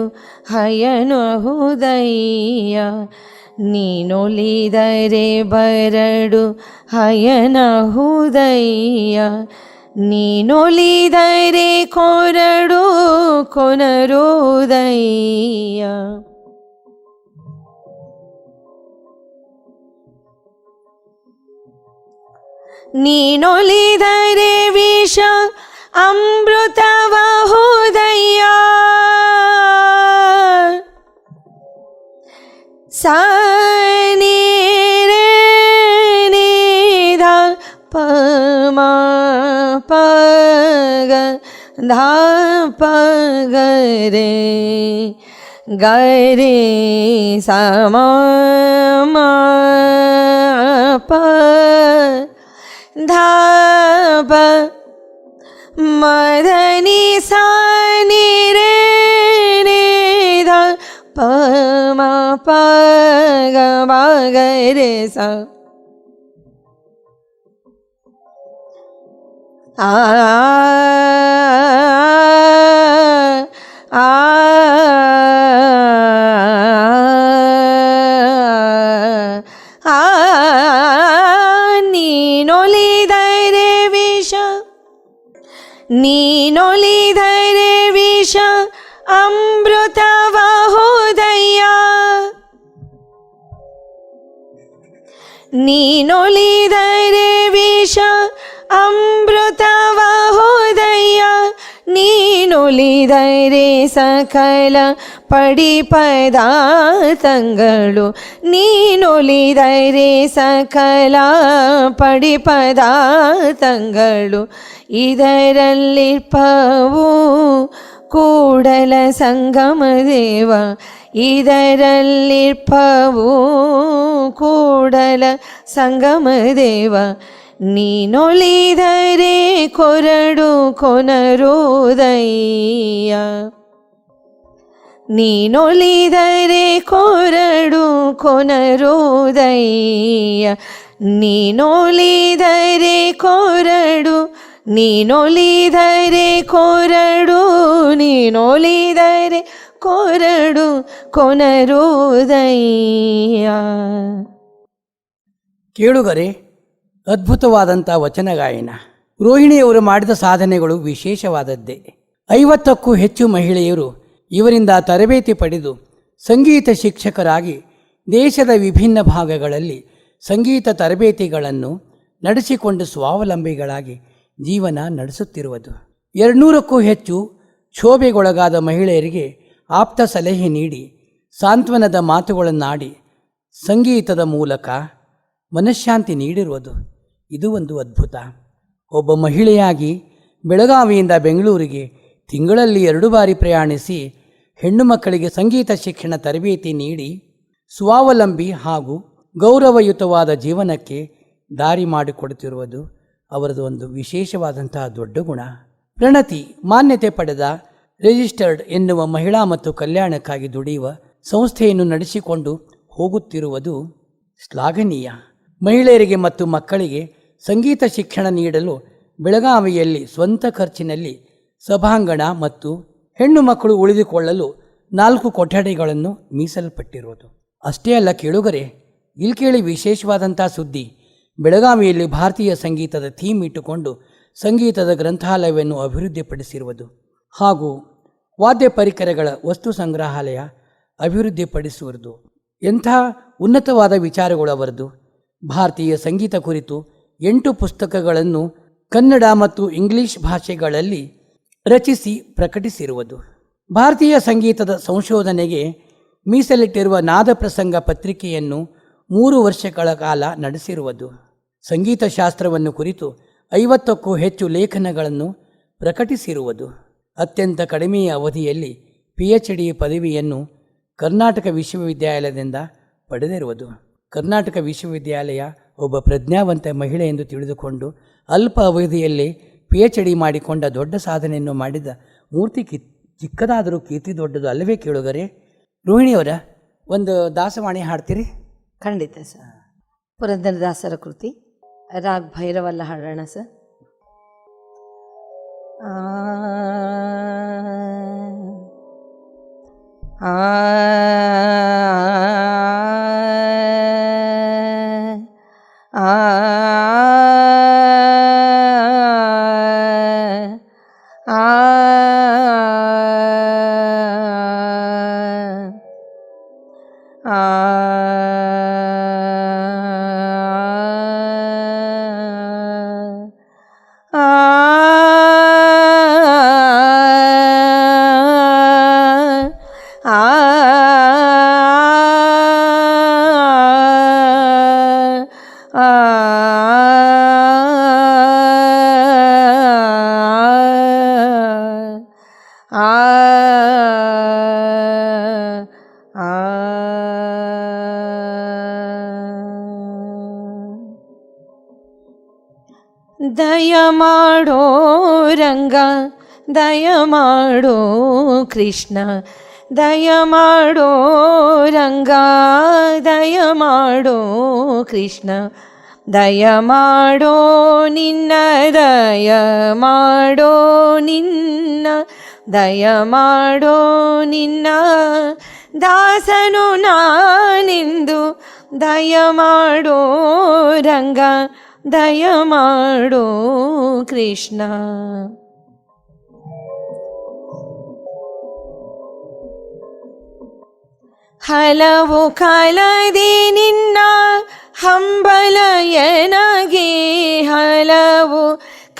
ಹಯನಹುದಯ್ಯ, ನೀನೊಲಿದರೆ ಬರಡು ಹಯನಹುದಯ್ಯ, ನೀನೊಲಿದರೆ ಕೊರಡು ಕೊನರುದಯ್ಯ. ನೀನೊಲಿದರೆ ವಿಷ ಅಮೃತವಹುದಯ್ಯ, ಸಾನಿರೇನಿಧ ಪಮ ಪಗ ಧ ಪಗರೆ ಗರೆ ಸಮ ಪ ಧ ಪ ಮದನಿ ಸಾನಿ ರೇ ಧ ಪ ಮ ಪ ಗ ಮ ಗ ರೇ ಸ ಆ ಆ ಆ ನೀನೊಲಿದರೆ ವಿಷ, ನೀನೊಲಿದರೆ ವಿಷ ಅಮೃತವಹುದಯ್ಯ, ನೀನೊಲಿದರೆ ವಿಷ ಅಮೃತವಹುದಯ್ಯ, ನೀನೊಲಿದರೆ ಸಕಲ ಪಡಿಪದಾರ್ಥಗಳು, ನೀನೊಲಿದರೆ ಸಕಲ ಪಡಿಪದಾರ್ಥಗಳು, ಇದರಲ್ಲಿರ್ಪವು ಕೂಡಲ ಸಂಗಮ ದೇವ, ಇದರಲ್ಲಿರ್ಪವು ಕೂಡಲ ಸಂಗಮ ದೇವ, ನೀನೊಲಿದರೆ ಕೊರಡು ಕೊನರುದಯ್ಯ, ನೀನೊಲಿದರೆ ಕೊರಡು ಕೊನರುದಯ್ಯ, ನೀನೊಲಿದರೆ ಕೊರಡು, ನೀನೊಲಿದರೆ ಕೊರಡು, ನೀನೊಲಿದರೆ ಕೊರಡು ಕೊನರುದಯ್ಯ. ಕೇಳುಗರೆ, ಅದ್ಭುತವಾದಂಥ ವಚನ ಗಾಯನ. ರೋಹಿಣಿಯವರು ಮಾಡಿದ ಸಾಧನೆಗಳು ವಿಶೇಷವಾದದ್ದೇ. 50ಕ್ಕೂ ಹೆಚ್ಚು ಮಹಿಳೆಯರು ಇವರಿಂದ ತರಬೇತಿ ಪಡೆದು ಸಂಗೀತ ಶಿಕ್ಷಕರಾಗಿ ದೇಶದ ವಿಭಿನ್ನ ಭಾಗಗಳಲ್ಲಿ ಸಂಗೀತ ತರಬೇತಿಗಳನ್ನು ನಡೆಸಿಕೊಂಡು ಸ್ವಾವಲಂಬಿಗಳಾಗಿ ಜೀವನ ನಡೆಸುತ್ತಿರುವುದು. 200ಕ್ಕೂ ಹೆಚ್ಚು ಕ್ಷೋಭೆಗೊಳಗಾದ ಮಹಿಳೆಯರಿಗೆ ಆಪ್ತ ಸಲಹೆ ನೀಡಿ ಸಾಂತ್ವನದ ಮಾತುಗಳನ್ನಾಡಿ ಸಂಗೀತದ ಮೂಲಕ ಮನಃಶಾಂತಿ ನೀಡಿರುವುದು. ಇದು ಒಂದು ಅದ್ಭುತ. ಒಬ್ಬ ಮಹಿಳೆಯಾಗಿ ಬೆಳಗಾವಿಯಿಂದ ಬೆಂಗಳೂರಿಗೆ ತಿಂಗಳಲ್ಲಿ 2 ಬಾರಿ ಪ್ರಯಾಣಿಸಿ ಹೆಣ್ಣು ಮಕ್ಕಳಿಗೆ ಸಂಗೀತ ಶಿಕ್ಷಣ ತರಬೇತಿ ನೀಡಿ ಸ್ವಾವಲಂಬಿ ಹಾಗೂ ಗೌರವಯುತವಾದ ಜೀವನಕ್ಕೆ ದಾರಿ ಮಾಡಿಕೊಡುತ್ತಿರುವುದು ಅವರದು ಒಂದು ವಿಶೇಷವಾದಂತಹ ದೊಡ್ಡ ಗುಣ. ಪ್ರಣತಿ ಮಾನ್ಯತೆ ಪಡೆದ ರಿಜಿಸ್ಟರ್ಡ್ ಎನ್ನುವ ಮಹಿಳಾ ಮತ್ತು ಕಲ್ಯಾಣಕ್ಕಾಗಿ ದುಡಿಯುವ ಸಂಸ್ಥೆಯನ್ನು ನಡೆಸಿಕೊಂಡು ಹೋಗುತ್ತಿರುವುದು ಶ್ಲಾಘನೀಯ. ಮಹಿಳೆಯರಿಗೆ ಮತ್ತು ಮಕ್ಕಳಿಗೆ ಸಂಗೀತ ಶಿಕ್ಷಣ ನೀಡಲು ಬೆಳಗಾವಿಯಲ್ಲಿ ಸ್ವಂತ ಖರ್ಚಿನಲ್ಲಿ ಸಭಾಂಗಣ ಮತ್ತು ಹೆಣ್ಣು ಮಕ್ಕಳು ಉಳಿದುಕೊಳ್ಳಲು 4 ಕೊಠಡಿಗಳನ್ನು ಮೀಸಲ್ಪಟ್ಟಿರುವುದು. ಅಷ್ಟೇ ಅಲ್ಲ ಕೇಳುಗರೆ, ಇಲ್ಲಿ ಕೇಳಿ ವಿಶೇಷವಾದಂಥ ಸುದ್ದಿ. ಬೆಳಗಾವಿಯಲ್ಲಿ ಭಾರತೀಯ ಸಂಗೀತದ ಥೀಮ್ ಇಟ್ಟುಕೊಂಡು ಸಂಗೀತದ ಗ್ರಂಥಾಲಯವನ್ನು ಅಭಿವೃದ್ಧಿಪಡಿಸಿರುವುದು ಹಾಗೂ ವಾದ್ಯ ಪರಿಕರಗಳ ವಸ್ತು ಸಂಗ್ರಹಾಲಯ ಅಭಿವೃದ್ಧಿಪಡಿಸುವುದು. ಎಂಥ ಉನ್ನತವಾದ ವಿಚಾರಗಳು ಅವರದು. ಭಾರತೀಯ ಸಂಗೀತ ಕುರಿತು 8 ಪುಸ್ತಕಗಳನ್ನು ಕನ್ನಡ ಮತ್ತು ಇಂಗ್ಲಿಷ್ ಭಾಷೆಗಳಲ್ಲಿ ರಚಿಸಿ ಪ್ರಕಟಿಸಿರುವುದು. ಭಾರತೀಯ ಸಂಗೀತದ ಸಂಶೋಧನೆಗೆ ಮೀಸಲಿಟ್ಟಿರುವ ನಾದ ಪ್ರಸಂಗ ಪತ್ರಿಕೆಯನ್ನು 3 ವರ್ಷಗಳ ಕಾಲ ನಡೆಸಿರುವುದು. ಸಂಗೀತ ಶಾಸ್ತ್ರವನ್ನು ಕುರಿತು 50ಕ್ಕೂ ಹೆಚ್ಚು ಲೇಖನಗಳನ್ನು ಪ್ರಕಟಿಸಿರುವುದು. ಅತ್ಯಂತ ಕಡಿಮೆಯ ಅವಧಿಯಲ್ಲಿ PhD ಪದವಿಯನ್ನು ಕರ್ನಾಟಕ ವಿಶ್ವವಿದ್ಯಾಲಯದಿಂದ ಪಡೆದಿರುವುದು. ಕರ್ನಾಟಕ ವಿಶ್ವವಿದ್ಯಾಲಯ ಒಬ್ಬ ಪ್ರಜ್ಞಾವಂತ ಮಹಿಳೆ ಎಂದು ತಿಳಿದುಕೊಂಡು ಅಲ್ಪ ಅವಧಿಯಲ್ಲಿ PhD ಮಾಡಿಕೊಂಡ ದೊಡ್ಡ ಸಾಧನೆಯನ್ನು ಮಾಡಿದ ಮೂರ್ತಿ ಚಿಕ್ಕದಾದರೂ ಕೀರ್ತಿ ದೊಡ್ಡದು ಅಲ್ಲವೇ ಕೇಳುಗರೆ? ರೋಹಿಣಿಯವರ ಒಂದು ದಾಸವಾಣಿ ಹಾಡ್ತೀರಿ? ಖಂಡಿತ ಸರ್. ಪುರಂದರದಾಸರ ಕೃತಿ ರಾಗ್ ಭೈರವಲ್ಲ ಹಾಡೋಣ ಸರ್. ದಯ ಮಾಡೋ ರಂಗ, ದಯ ಮಾಡೋ ಕೃಷ್ಣ, ದಯ ಮಾಡೋ ರಂಗ, ದಯ ಮಾಡೋ ಕೃಷ್ಣ, ದಯ ಮಾಡೋ ನಿನ್ನ, ದಯ ಮಾಡೋ ನಿನ್ನ, ದಯ ಮಾಡೋ ನಿನ್ನ ದಾಸನು ನಾನೆಂದು, ದಯ ಮಾಡೋ ರಂಗ, ದಯ ಮಾಡೋ ಕೃಷ್ಣ. ಹಲವು ಕಾಲದಿ ನಿನ್ನ ಹಂಬಲ ಎನಗೆ, ಹಲವು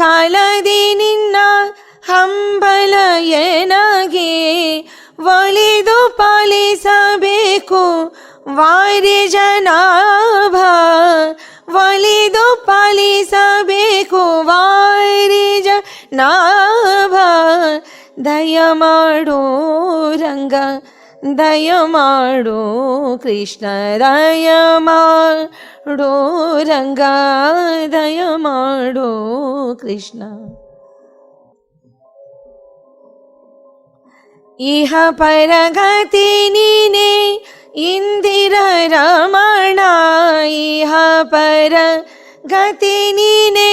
ಕಾಲದಿ ನಿನ್ನ ಹಂಬಲ ಎನಗೆ, ಒಲಿದು ಪಾಲಿಸಬೇಕು ವಾರಿ ಜನಾಭ, ಒಲಿದು ಪಾಲಿಸಬೇಕು ವಾರಿ ಜನಾಭ, ದಯ ಮಾಡೋ ರಂಗ, ದಯ ಮಾಡೋ ಕೃಷ್ಣ, ದಯ ಮಾಡೋ ರಂಗ, ದಯ ಮಾಡೋ ಕೃಷ್ಣ. ಇಹ ಪರಗತಿ ನೀನೇ ಇಂದಿರ ರಮಣ, ಇಹ ಪರಗತಿ ನೀನೇ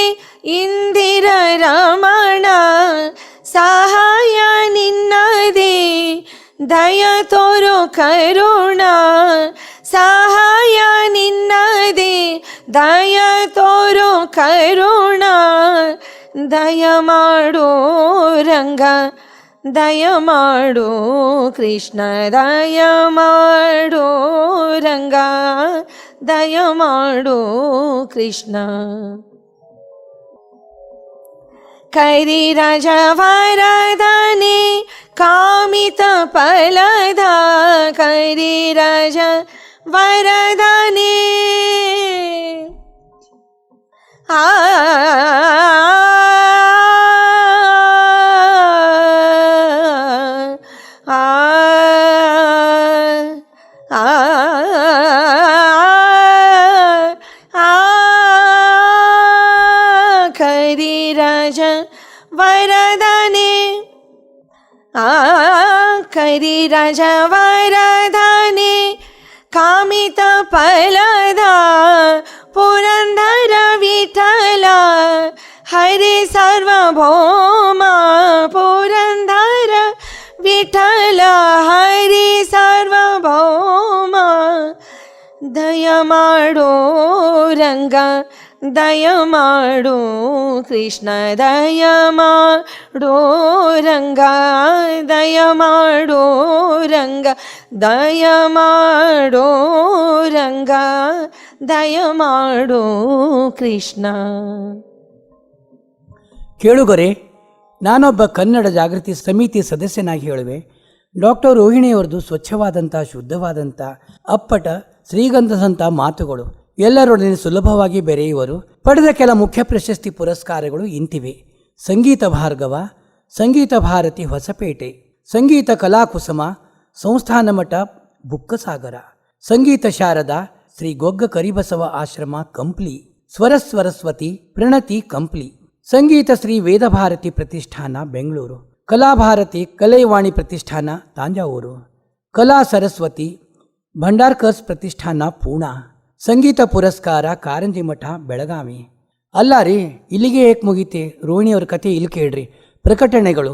ಇಂದಿರ ರಮಣ, ಸಹಾಯ ನಿನ್ನದೇ ದಯ ತೋರೋ ಕರುಣ, ಸಹಾಯ ನಿನ್ನದೇ ದಯ ತೋರೋ ಕರುಣ, ದಯ ಮಾಡೋ ರಂಗ, ದಯ ಮಾಡೋ ಕೃಷ್ಣ, ದಯ ಮಾಡೋ ರಂಗ, ದಯ ಮಾಡೋ ಕೃಷ್ಣ. ಕರಿರಾಜ ವರದನೆ ಕಾಮಿತ ಫಲದ, ಕರಿರಾಜ ವರದನೆ ಕರಿರಾಜ ವರದನೆ, ಕರಿರಾಜ ವರದನೆ ಕಾಮಿತ ಫಲದ, ಪುರಂದರ ವಿಠಲ ಹರಿ ಸಾರ್ವಭೌಮ, ಪುರಂದರ ವಿಠಲ ಹರಿ ಸಾರ್ವಭೌಮ, ದಯ ಮಾಡೋ ರಂಗ, ದಯ ಮಾಡೋ ಕೃಷ್ಣ, ದಯ ಮಾಡೋ ರಂಗ, ದಯ ಮಾಡೋ ರಂಗ, ದಯ ಮಾಡೋ ರಂಗ, ದಯ ಮಾಡೋ ಕೃಷ್ಣ. ಕೇಳುಗರೆ, ನಾನೊಬ್ಬ ಕನ್ನಡ ಜಾಗೃತಿ ಸಮಿತಿ ಸದಸ್ಯನಾಗಿ ಹೇಳುವೆ, ಡಾಕ್ಟರ್ ರೋಹಿಣಿಯವರದು ಸ್ವಚ್ಛವಾದಂಥ, ಶುದ್ಧವಾದಂಥ, ಅಪ್ಪಟ, ಶ್ರೀಗಂಧದಂಥ ಮಾತುಗಳು ಎಲ್ಲರೊಡನೆ ಸುಲಭವಾಗಿ ಬೆರೆಯುವರು. ಪಡೆದ ಕೆಲ ಮುಖ್ಯ ಪ್ರಶಸ್ತಿ ಪುರಸ್ಕಾರಗಳು ಇಂತಿವೆ: ಸಂಗೀತ ಭಾರ್ಗವ, ಸಂಗೀತ ಭಾರತಿ ಹೊಸಪೇಟೆ, ಸಂಗೀತ ಕಲಾಕುಸುಮ ಸಂಸ್ಥಾನ ಮಠ ಬುಕ್ಕಸಾಗರ, ಸಂಗೀತ ಶಾರದಾ ಶ್ರೀ ಗೊಗ್ಗ ಕರಿಬಸವ ಆಶ್ರಮ ಕಂಪ್ಲಿ, ಸ್ವರಸ್ವರಸ್ವತಿ ಪ್ರಣತಿ ಕಂಪ್ಲಿ, ಸಂಗೀತ ಶ್ರೀ ವೇದಭಾರತಿ ಪ್ರತಿಷ್ಠಾನ ಬೆಂಗಳೂರು, ಕಲಾಭಾರತಿ ಕಲೈವಾಣಿ ಪ್ರತಿಷ್ಠಾನ ತಾಂಜಾವೂರು, ಕಲಾ ಸರಸ್ವತಿ ಭಂಡಾರ್ಕರ್ಸ್ ಪ್ರತಿಷ್ಠಾನ ಪೂಣಾ, ಸಂಗೀತ ಪುರಸ್ಕಾರ ಕಾರಂಜಿ ಮಠ ಬೆಳಗಾವಿ. ಅಲ್ಲ ರೀ, ಇಲ್ಲಿಗೆ ಏಕೆ ಮುಗೀತೆ? ರೋಹಿಣಿಯವ್ರ ಕಥೆ ಇಲ್ಲಿ ಕೇಳ್ರಿ. ಪ್ರಕಟಣೆಗಳು: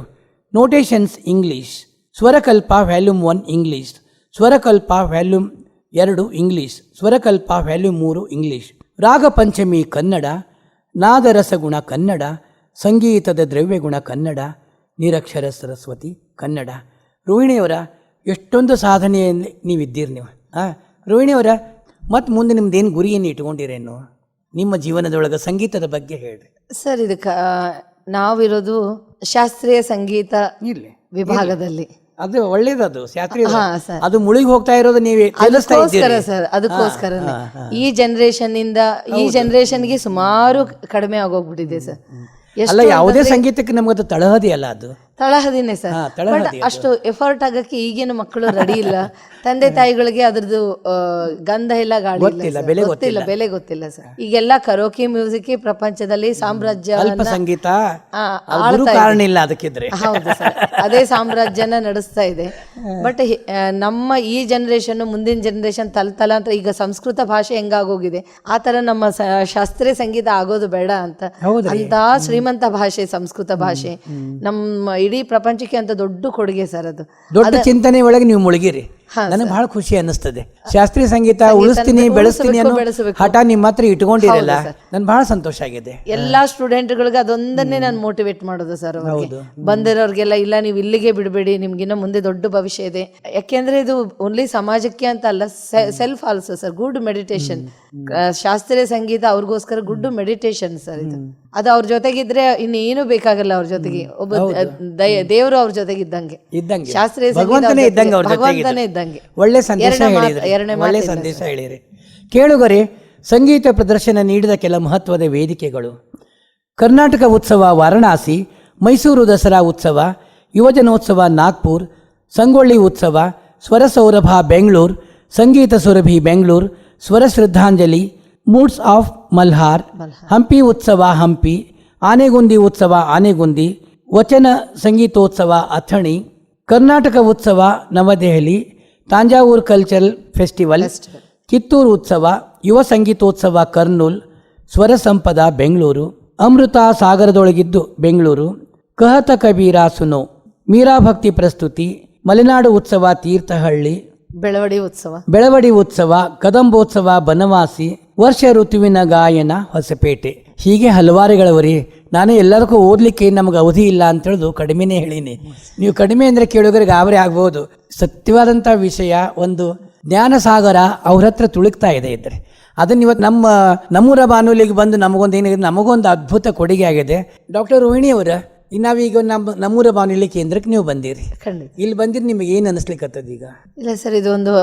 notations English, Swarakalpa volume 1 English, Swarakalpa volume 2 English, Swarakalpa volume 3 English, Raga Panchami Kannada, ನಾದರಸಗುಣ Kannada, ಸಂಗೀತದ ದ್ರವ್ಯಗುಣ ಕನ್ನಡ, ನಿರಕ್ಷರ ಸರಸ್ವತಿ ಕನ್ನಡ. ರೋಹಿಣಿಯವರ ಎಷ್ಟೊಂದು ಸಾಧನೆಯಲ್ಲಿ ನೀವಿದ್ದೀರಿ ನೀವು. ರೋಹಿಣಿಯವರ, ಮತ್ತು ಮುಂದೆ ನಿಮ್ದೇನು ಗುರಿಯನ್ನು ಇಟ್ಕೊಂಡಿರೇನು ನಿಮ್ಮ ಜೀವನದೊಳಗೆ ಸಂಗೀತದ ಬಗ್ಗೆ ಹೇಳ್ರಿ ಸರ್. ಇದಕ್ಕೆ ನಾವಿರೋದು ಶಾಸ್ತ್ರೀಯ ಸಂಗೀತ ಇರ್ಲಿ ವಿಭಾಗದಲ್ಲಿ. ಅದು ಒಳ್ಳೇದದು ಶಾಸ್ತ್ರೀಯ. ಹಾ, ಸರ್. ಅದು ಮುಳುಗಿ ಹೋಗ್ತಾ ಇರೋದು ನೀವೇ ಅದಕ್ಕೋಸ್ಕರ ಸರ್, ಅದಕ್ಕೋಸ್ಕರನೇ ಈ ಜನರೇಷನ್ ಇಂದ ಈ ಜನರೇಷನ್ಗೆ ಸುಮಾರು ಕಡಿಮೆ ಆಗೋಗ್ಬಿಟ್ಟಿದೆ ಸರ್. ಅಲ್ಲ, ಯಾವುದೇ ಸಂಗೀತಕ್ಕೆ ನಮಗದು ತಳಹದಿ ಅಲ್ಲ, ಅದು ತಳಹದಿನೇ ಸರ್. ಬಟ್ ಅಷ್ಟು ಎಫರ್ಟ್ ಆಗಕ್ಕೆ ಈಗಿನ ಮಕ್ಕಳು ರೆಡಿ ಇಲ್ಲ. ತಂದೆ ತಾಯಿಗಳಿಗೆ ಅದ್ರದ್ದು ಗಂಧ ಇಲ್ಲ, ಗಾಳಿ ಇಲ್ಲ, ಬೆಲೆ ಗೊತ್ತಿಲ್ಲ ಸರ್. ಈಗೆಲ್ಲ ಕರೋಕಿ ಮ್ಯೂಸಿಕ್ ಪ್ರಪಂಚದಲ್ಲಿ ಸಾಮ್ರಾಜ್ಯ ಸಂಗೀತ ಕಾರಣ ಇಲ್ಲ ಅದಕ್ಕಿದ್ರೆ. ಹೌದು ಸರ್, ಅದೇ ಸಾಮ್ರಾಜ್ಯನ ನಡೆಸ್ತಾ ಇದೆ. ಬಟ್ ನಮ್ಮ ಈ ಜನರೇಷನ್, ಮುಂದಿನ ಜನರೇಷನ್ ತಲಾಂತರ ಈಗ ಸಂಸ್ಕೃತ ಭಾಷೆ ಹೆಂಗಾಗೋಗಿದೆ ಆ ತರ ನಮ್ಮ ಶಾಸ್ತ್ರೀಯ ಸಂಗೀತ ಆಗೋದು ಬೇಡ ಅಂತ ಶ್ರೀಮಂತ ಭಾಷೆ ಸಂಸ್ಕೃತ ಭಾಷೆ ನಮ್ಮ ಇಡೀ ಪ್ರಪಂಚಕ್ಕೆ ಅಂತ ದೊಡ್ಡ ಕೊಡುಗೆ ಸರ್. ಅದು ದೊಡ್ಡ ಚಿಂತನೆ ಒಳಗೆ ನೀವು ಮುಳುಗಿರಿ. ನನಗೆ ಬಹಳ ಖುಷಿ ಅನ್ನಿಸ್ತದೆ. ಶಾಸ್ತ್ರೀಯ ಸಂಗೀತ ಉಳಿಸ್ತೀನಿ, ಬೆಳೆಸ್ತೀನಿ ಅನ್ನೋ ಹಠ ನಿಮ್ಮ ಹತ್ರ ಇಟ್ಕೊಂಡಿರಲ್ಲ. ನನ್ ಬಹಳ ಸಂತೋಷ ಆಗಿದೆ. ಎಲ್ಲಾ ಸ್ಟೂಡೆಂಟ್ಗಳಿಗೆ ಅದೊಂದನ್ನೇ ನಾನು ಮೋಟಿವೇಟ್ ಮಾಡೋದು ಸರ್. ಬಂದಿರೋರ್ಗೆಲ್ಲ, ಇಲ್ಲ ನೀವು ಇಲ್ಲಿಗೆ ಬಿಡಬೇಡಿ, ನಿಮ್ಗಿನ್ನ ಮುಂದೆ ದೊಡ್ಡ ಭವಿಷ್ಯ ಇದೆ. ಯಾಕೆಂದ್ರೆ ಇದು ಓನ್ಲಿ ಸಮಾಜಕ್ಕೆ ಅಂತ ಅಲ್ಲ, self also sir. Good meditation. ಶಾಸ್ತ್ರೀಯ ಸಂಗೀತ ಅವ್ರಿಗೋಸ್ಕರ ಗುಡ್ ಮೆಡಿಟೇಷನ್ ಸರ್. ಇದು ಅದು ಅವ್ರ ಜೊತೆಗಿದ್ರೆ ಇನ್ನೇನು ಬೇಕಾಗಲ್ಲ. ಅವ್ರ ಜೊತೆಗೆ ಒಬ್ಬ ದೇವರು ಅವ್ರ ಜೊತೆಗೆ ಇದ್ದಂಗೆ. ಶಾಸ್ತ್ರೀಯ ಭಗವಂತನೇ ಇದ್ದಂಗೆ. ಒಳ್ಳೆ ಸಂದೇಶ ಹೇಳಿರಿ. ಕೇಳುಗರೆ, ಸಂಗೀತ ಪ್ರದರ್ಶನ ನೀಡಿದ ಕೆಲ ಮಹತ್ವದ ವೇದಿಕೆಗಳು: ಕರ್ನಾಟಕ ಉತ್ಸವ ವಾರಣಾಸಿ, ಮೈಸೂರು ದಸರಾ ಉತ್ಸವ, ಯುವಜನೋತ್ಸವ ನಾಗ್ಪುರ್, ಸಂಗೊಳ್ಳಿ ಉತ್ಸವ, ಸ್ವರ ಸೌರಭ ಬೆಂಗಳೂರು, ಸಂಗೀತ ಸುರಭಿ ಬೆಂಗಳೂರು, ಸ್ವರ ಶ್ರದ್ಧಾಂಜಲಿ, ಮೂಡ್ಸ್ ಆಫ್ ಮಲ್ಹಾರ್, ಹಂಪಿ ಉತ್ಸವ ಹಂಪಿ, ಆನೆಗುಂದಿ ಉತ್ಸವ ಆನೆಗುಂದಿ, ವಚನ ಸಂಗೀತೋತ್ಸವ ಅಥಣಿ, ಕರ್ನಾಟಕ ಉತ್ಸವ ನವದೆಹಲಿ, ತಾಂಜಾವೂರ್ ಕಲ್ಚರಲ್ ಫೆಸ್ಟಿವಲ್, ಕಿತ್ತೂರು ಉತ್ಸವ, ಯುವ ಸಂಗೀತೋತ್ಸವ ಕರ್ನೂಲ್, ಸ್ವರ ಸಂಪದ ಬೆಂಗಳೂರು, ಅಮೃತ ಸಾಗರದೊಳಗಿದ್ದು ಬೆಂಗಳೂರು, ಕಹತ ಕಬೀರ ಸುನೋ, ಮೀರಾ ಭಕ್ತಿ ಪ್ರಸ್ತುತಿ, ಮಲೆನಾಡು ಉತ್ಸವ ತೀರ್ಥಹಳ್ಳಿ, ಬೆಳವಡಿ ಉತ್ಸವ, ಕದಂಬೋತ್ಸವ ಬನವಾಸಿ, ವರ್ಷ ಋತುವಿನ ಗಾಯನ ಹೊಸಪೇಟೆ. ಹೀಗೆ ಹಲವಾರುಗಳವರಿ. ನಾನು ಎಲ್ಲದಕ್ಕೂ ಓದಲಿಕ್ಕೆ ನಮಗೆ ಅವಧಿ ಇಲ್ಲ ಅಂತೇಳಿದು ಕಡಿಮೆನೇ ಹೇಳೀನಿ. ನೀವು ಕಡಿಮೆ ಅಂದರೆ ಕೇಳೋದ್ರೆ ಗಾಬರಿ ಆಗ್ಬೋದು. ಸತ್ಯವಾದಂಥ ವಿಷಯ, ಒಂದು ಜ್ಞಾನ ಸಾಗರ ಅವ್ರ ಹತ್ರ ತುಳುಕ್ತಾ ಇದೆ ಇದ್ರೆ ಅದನ್ನ ಇವತ್ತು ನಮ್ಮೂರ ಬಾನುಲಿಗೆ ಬಂದು ನಮಗೊಂದು ಅದ್ಭುತ ಕೊಡುಗೆ ಆಗಿದೆ. ಡಾಕ್ಟರ್ ರೋಹಿಣಿಯವರ, ನಾವೀಗ ನಮ್ಮೂರ ಬಾನುಲಿ ಕೇಂದ್ರಕ್ಕೆ ನೀವು ಬಂದಿರಿ. ಇಲ್ಲಿ ಬಂದಿರಿ, ನಿಮಗೆ ಏನು ಅನಿಸ್ಲಿಕ್ಕತ್ತದ ಈಗ? ಇಲ್ಲ ಸರ್, ಇದು ಒಂದು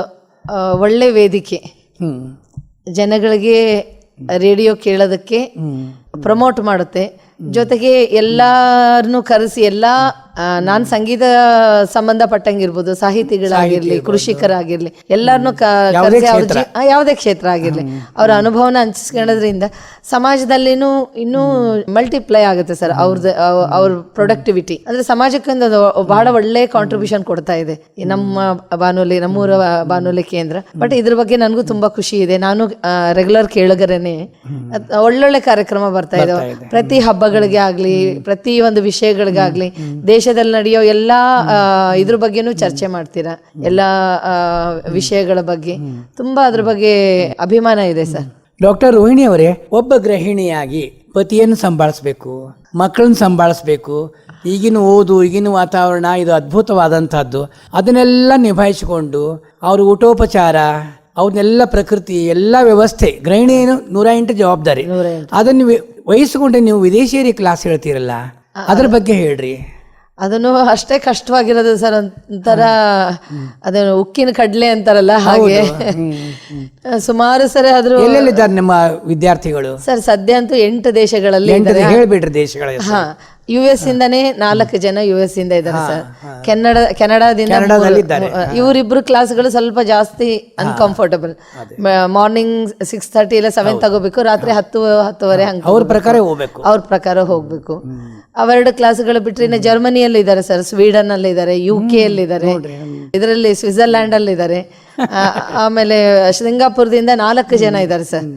ಒಳ್ಳೆ ವೇದಿಕೆ. ಜನಗಳಿಗೆ ರೇಡಿಯೋ ಕೇಳೋದಕ್ಕೆ ಪ್ರಮೋಟ್ ಮಾಡುತ್ತೆ. ಜೊತೆಗೆ ಎಲ್ಲಾರನ್ನು ಕರೆಸಿ, ನಾನು ಸಂಗೀತ ಸಂಬಂಧಪಟ್ಟಂಗಿರ್ಬೋದು, ಸಾಹಿತಿಗಳಾಗಿರ್ಲಿ, ಕೃಷಿಕರಾಗಿರ್ಲಿ, ಎಲ್ಲರನ್ನು ಯಾವುದೇ ಕ್ಷೇತ್ರ ಆಗಿರ್ಲಿ, ಅವರ ಅನುಭವನ ಹಂಚಿಸ್ಕೊಳ್ಳೋದ್ರಿಂದ ಸಮಾಜದಲ್ಲಿನೂ ಇನ್ನೂ ಮಲ್ಟಿಪ್ಲೈ ಆಗುತ್ತೆ ಸರ್. ಅವ್ರ ಪ್ರೊಡಕ್ಟಿವಿಟಿ ಅಂದ್ರೆ ಸಮಾಜಕ್ಕೆ ಒಂದು ಬಹಳ ಒಳ್ಳೆ ಕಾಂಟ್ರಿಬ್ಯೂಷನ್ ಕೊಡ್ತಾ ಇದೆ ನಮ್ಮ ಬಾನುಲಿ, ನಮ್ಮೂರ ಬಾನುಲಿ ಕೇಂದ್ರ. ಬಟ್ ಇದ್ರ ಬಗ್ಗೆ ನನಗೂ ತುಂಬಾ ಖುಷಿ ಇದೆ. ನಾನು ರೆಗ್ಯುಲರ್ ಕೇಳುಗರೇನೆ. ಒಳ್ಳೊಳ್ಳೆ ಕಾರ್ಯಕ್ರಮ ಬರ್ತಾ ಇದಾವೆ. ಪ್ರತಿ ಹಬ್ಬಗಳಿಗೆ ಆಗ್ಲಿ, ಪ್ರತಿ ಒಂದು ವಿಷಯಗಳಿಗಾಗ್ಲಿ, ದೇಶದಲ್ಲಿ ನಡೆಯೋ ಎಲ್ಲಾ ಇದ್ರ ಬಗ್ಗೆನೂ ಚರ್ಚೆ ಮಾಡ್ತೀರಾ. ಎಲ್ಲಾ ವಿಷಯಗಳ ಬಗ್ಗೆ ತುಂಬಾ ಅದ್ರ ಬಗ್ಗೆ ಅಭಿಮಾನ ಇದೆ ಸರ್. ಡಾಕ್ಟರ್ ರೋಹಿಣಿ ಅವರೇ, ಒಬ್ಬ ಗೃಹಿಣಿಯಾಗಿ ಪತಿಯನ್ನು ಸಂಭಾಳಿಸ್ಬೇಕು, ಮಕ್ಕಳನ್ನ ಸಂಭಾಳಿಸ್ಬೇಕು, ಈಗಿನ ಓದು, ಈಗಿನ ವಾತಾವರಣ ಇದು ಅದ್ಭುತವಾದಂಥದ್ದು. ಅದನ್ನೆಲ್ಲ ನಿಭಾಯಿಸಿಕೊಂಡು ಅವ್ರ ಊಟೋಪಚಾರ, ಅವನ್ನೆಲ್ಲ ಪ್ರಕೃತಿ ಎಲ್ಲ ವ್ಯವಸ್ಥೆ ಗೃಹಿಣಿ ಏನು 108 ಜವಾಬ್ದಾರಿ ಅದನ್ನು ವಹಿಸಿಕೊಂಡೆ ನೀವು ವಿದೇಶಿಯರಿಗೆ ಕ್ಲಾಸ್ ಹೇಳ್ತೀರಲ್ಲ ಅದ್ರ ಬಗ್ಗೆ ಹೇಳ್ರಿ. ಅದನ್ನು ಅಷ್ಟೇ ಕಷ್ಟವಾಗಿರೋದು ಸರ್. ಒಂಥರ ಅದೇನು ಉಕ್ಕಿನ ಕಡ್ಲೆ ಅಂತಾರಲ್ಲ ಹಾಗೆ ಸುಮಾರು ಸರಿ ಆದ್ರೂ. ಎಲ್ಲೆಲ್ಲಿದ್ದಾರೆ ನಿಮ್ಮ ವಿದ್ಯಾರ್ಥಿಗಳು ಸರ್? ಸದ್ಯ ಅಂತೂ 8 ದೇಶಗಳಲ್ಲಿ ಹೇಳ್ಬಿಟ್ರಿ ದೇಶಗಳ. US ಇಂದಾನೇ 4 ಜನ US ಇಂದ ಇದ್ದಾರೆ ಸರ್. ಕೆನಡಾದಿಂದ ಇವರಿಬ್ರು ಕ್ಲಾಸ್ಗಳು ಸ್ವಲ್ಪ ಜಾಸ್ತಿ ಅನ್ಕಂಫರ್ಟಬಲ್. ಮಾರ್ನಿಂಗ್ 6:30 ಇಲ್ಲ 7 ತಗೋಬೇಕು, ರಾತ್ರಿ 10-10:30 ಹಂಗೆ ಅವ್ರ ಪ್ರಕಾರ ಹೋಗ್ಬೇಕು. ಅವ್ರ ಪ್ರಕಾರ ಹೋಗ್ಬೇಕು. ಅವೆರಡು ಕ್ಲಾಸ್ಗಳು ಬಿಟ್ರೆ ಇನ್ನು ಜರ್ಮನಿಯಲ್ಲಿ ಇದ್ದಾರೆ ಸರ್, ಸ್ವೀಡನ್ ಅಲ್ಲಿ ಇದ್ದಾರೆ, UK ಅಲ್ಲಿ ಇದ್ದಾರೆ, ಇದರಲ್ಲಿ ಸ್ವಿಟ್ಜರ್ಲ್ಯಾಂಡ್ ಅಲ್ಲಿ ಇದ್ದಾರೆ, ಆಮೇಲೆ ಸಿಂಗಾಪುರದಿಂದ 4 ಜನ ಇದ್ದಾರೆ ಸರ್.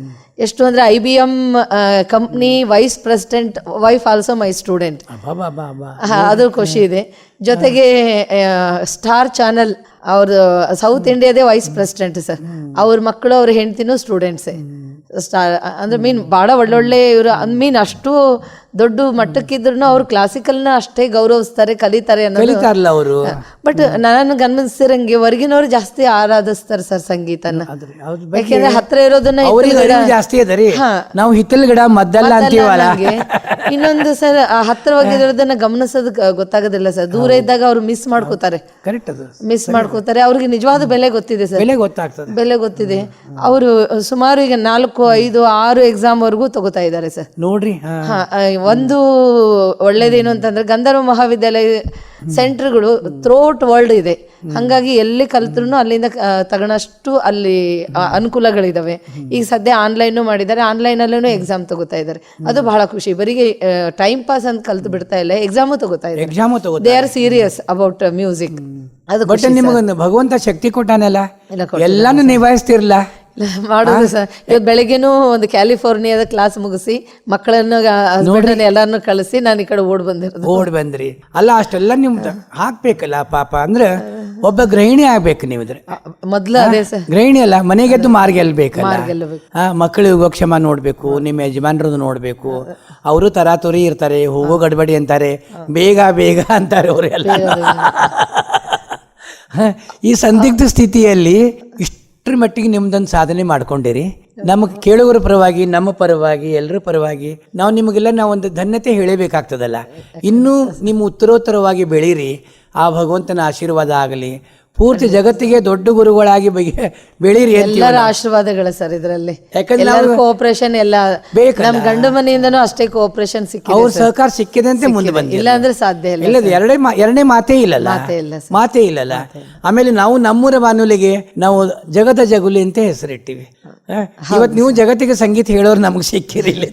ಎಷ್ಟು ಅಂದ್ರೆ IBM company vice president wife also my student. ಅದು ಖುಷಿ ಇದೆ. ಜೊತೆಗೆ ಸ್ಟಾರ್ ಚಾನಲ್ ಅವ್ರ ಸೌತ್ ಇಂಡಿಯಾದೇ ವೈಸ್ ಪ್ರೆಸಿಡೆಂಟ್ ಸರ್. ಅವ್ರ ಮಕ್ಕಳು ಅವ್ರ ಹೆಂಡತಿನೂ ಸ್ಟೂಡೆಂಟ್ಸೇ. ಸ್ಟಾರ್ ಅಂದ್ರೆ ಭಾಳ ಒಳ್ಳೊಳ್ಳೆ ಇವರು ಅಷ್ಟು ದೊಡ್ಡ ಮಟ್ಟಕ್ಕಿದ್ರು ಅವ್ರು ಕ್ಲಾಸಿಕಲ್ನ ಅಷ್ಟೇ ಗೌರವಿಸ್ತಾರೆ, ಕಲಿತಾರೆ ಅನ್ನೋದು ಅವರು. ಬಟ್ ನಾನು ಗಮನಿಸಿರಂಗೆ ಹೊರಗಿನವ್ರು ಜಾಸ್ತಿ ಆರಾಧಿಸ್ತಾರೆ ಸರ್ ಸಂಗೀತನ. ಯಾಕೆಂದ್ರೆ ಹತ್ರ ಇರೋದನ್ನ ಜಾಸ್ತಿ ಅದರಿ, ನಾವು ಹಿತ್ತಲ ಗಿಡ ಮದ್ದಲ್ಲ ಅಂತೀವಲ್ಲ. ಇನ್ನೊಂದು ಸರ್, ಹತ್ರವಾಗಿರೋದನ್ನ ಗಮನಿಸೋದು ಗೊತ್ತಾಗೋದಿಲ್ಲ ಸರ್. ದೂರ ಇದ್ದಾಗ ಅವ್ರು ಮಿಸ್ ಮಾಡ್ಕೋತಾರೆ, ಮಿಸ್ ಮಾಡ್ಕೋತಾರೆ. ಅವ್ರಿಗೆ ನಿಜವಾದ ಬೆಲೆ ಗೊತ್ತಿದೆ ಸರ್, ಬೆಲೆ ಗೊತ್ತಿದೆ. ಅವರು ಸುಮಾರು ಈಗ 4, 5, 6 ಎಕ್ಸಾಮ್ ವರ್ಗೂ ತಗೋತಾ ಇದ್ದಾರೆ ಸರ್. ನೋಡ್ರಿ. ಒಂದು ಒಳ್ಳೇದೇನು ಅಂತಂದ್ರೆ ಗಂಧರ್ವ ಮಹಾವಿದ್ಯಾಲಯ ಸೆಂಟರ್ಗಳು ಥ್ರೋಟ್ ವರ್ಲ್ಡ್ ಇದೆ. ಹಂಗಾಗಿ ಎಲ್ಲಿ ಕಲ್ತ್ರು ಅಲ್ಲಿಂದ ತಗೊಳಷ್ಟು ಅಲ್ಲಿ ಅನುಕೂಲಗಳಿದಾವೆ. ಈಗ ಸದ್ಯ ಆನ್ಲೈನು ಮಾಡಿದ್ದಾರೆ, ಆನ್ಲೈನ್ ಅಲ್ಲೂ ಎಕ್ಸಾಮ್ ತಗೋತಾ ಇದ್ದಾರೆ. ಅದು ಬಹಳ ಖುಷಿ. ಬರೀಗೆ ಟೈಮ್ ಪಾಸ್ ಅಂತ ಕಲ್ತು ಬಿಡ್ತಾ ಇಲ್ಲ, ಎಕ್ಸಾಮು ತಗೋತಾ ಇದ್ದಾರೆ. They are serious about music. ಅದು ನಿಮಗೊಂದು ಭಗವಂತ ಶಕ್ತಿ ಕೊಟ್ಟಾನಲ್ಲ, ಎಲ್ಲಾನು ನಿಭಾಯಿಸ್ತಿರ್ಲ ಮಾಡೋದು ಸರ್. ಇವತ್ತು ಬೆಳಿಗ್ಗೆನೂ ಒಂದು ಕ್ಯಾಲಿಫೋರ್ನಿಯಾದ ಕ್ಲಾಸ್ ಮುಗಿಸಿ ಮಕ್ಕಳನ್ನು ಎಲ್ಲಾರನ್ನು ಕಳಿಸಿ ನಾನು ಈ ಕಡೆ ಓಡ್ ಬಂದ್ರಿ. ಅಲ್ಲ ಅಷ್ಟೆಲ್ಲ ನಿಮ್ದು ಹಾಕ್ಬೇಕಲ್ಲ ಪಾಪ. ಅಂದ್ರೆ ಒಬ್ಬ ಗೃಹಿಣಿ ಆಗ್ಬೇಕು ನೀವು. ಮೊದ್ಲು ಅದೇ ಸರ್, ಗೃಹಿಣಿ ಅಲ್ಲ, ಮನೆಗೆದ್ದು ಮಾರ್ಗೆಲ್ಬೇಕಲ್ಲ. ಮಕ್ಕಳು ಯೋಗಕ್ಷೇಮ ನೋಡ್ಬೇಕು, ನಿಮ್ಮ ಯಜಮಾನ್ರದ್ದು ನೋಡ್ಬೇಕು. ಅವರು ತರಾತುರಿ ಇರ್ತಾರೆ, ಹೋಗೋ ಗಡ್ಬಡಿ ಅಂತಾರೆ, ಬೇಗ ಬೇಗ ಅಂತಾರೆ ಅವರೆಲ್ಲ. ಈ ಸಂದಿಗ್ಧ ಸ್ಥಿತಿಯಲ್ಲಿ ಇಷ್ಟರ ಮಟ್ಟಿಗೆ ನಿಮ್ದೊಂದು ಸಾಧನೆ ಮಾಡ್ಕೊಂಡಿರಿ. ನಮಗೆ ಕೇಳುವರ ಪರವಾಗಿ, ನಮ್ಮ ಪರವಾಗಿ, ಎಲ್ಲರ ಪರವಾಗಿ ನಾವು ನಿಮಗೆಲ್ಲ ಒಂದು ಧನ್ಯತೆ ಹೇಳಬೇಕಾಗ್ತದಲ್ಲ. ಇನ್ನೂ ನಿಮ್ಮ ಉತ್ತರೋತ್ತರವಾಗಿ ಬೆಳೀರಿ. ಆ ಭಗವಂತನ ಆಶೀರ್ವಾದ ಆಗಲಿ. ಪೂರ್ತಿ ಜಗತ್ತಿಗೆ ದೊಡ್ಡ ಗುರುಗಳಾಗಿ ಬೆಳೀರಿ. ಎಲ್ಲರ ಆಶೀರ್ವಾದಗಳು ಸರ್ ಇದರಲ್ಲಿ. ಯಾಕಂದ್ರೆ ಕೋಆಪರೇಷನ್ ಎಲ್ಲ ನಮ್ ಗಂಡು ಮನೆಯಿಂದನೂ ಅಷ್ಟೇ ಕೋಆಪರೇಷನ್ ಸಿಕ್ಕಿದೆ, ಅವ್ರ ಸಹಕಾರ ಸಿಕ್ಕಿದಂತೆ ಮುಂದೆ ಬಂದಿಲ್ಲ. ಇಲ್ಲ ಅಂದ್ರೆ ಸಾಧ್ಯ ಇಲ್ಲ. ಎರಡನೇ ಮಾತೇ ಇಲ್ಲಲ್ಲ. ಆಮೇಲೆ ನಾವು ನಮ್ಮೂರ ಬಾನುಲಿಗೆ ನಾವು ಜಗದ ಜಗುಲಿ ಅಂತ ಹೆಸರಿಟ್ಟಿವಿ. ಇವತ್ತು ನೀವು ಜಗತ್ತಿಗೆ ಸಂಗೀತ ಹೇಳೋರು ನಮಗೆ ಸಿಕ್ಕಿರಿ ಇಲ್ಲ.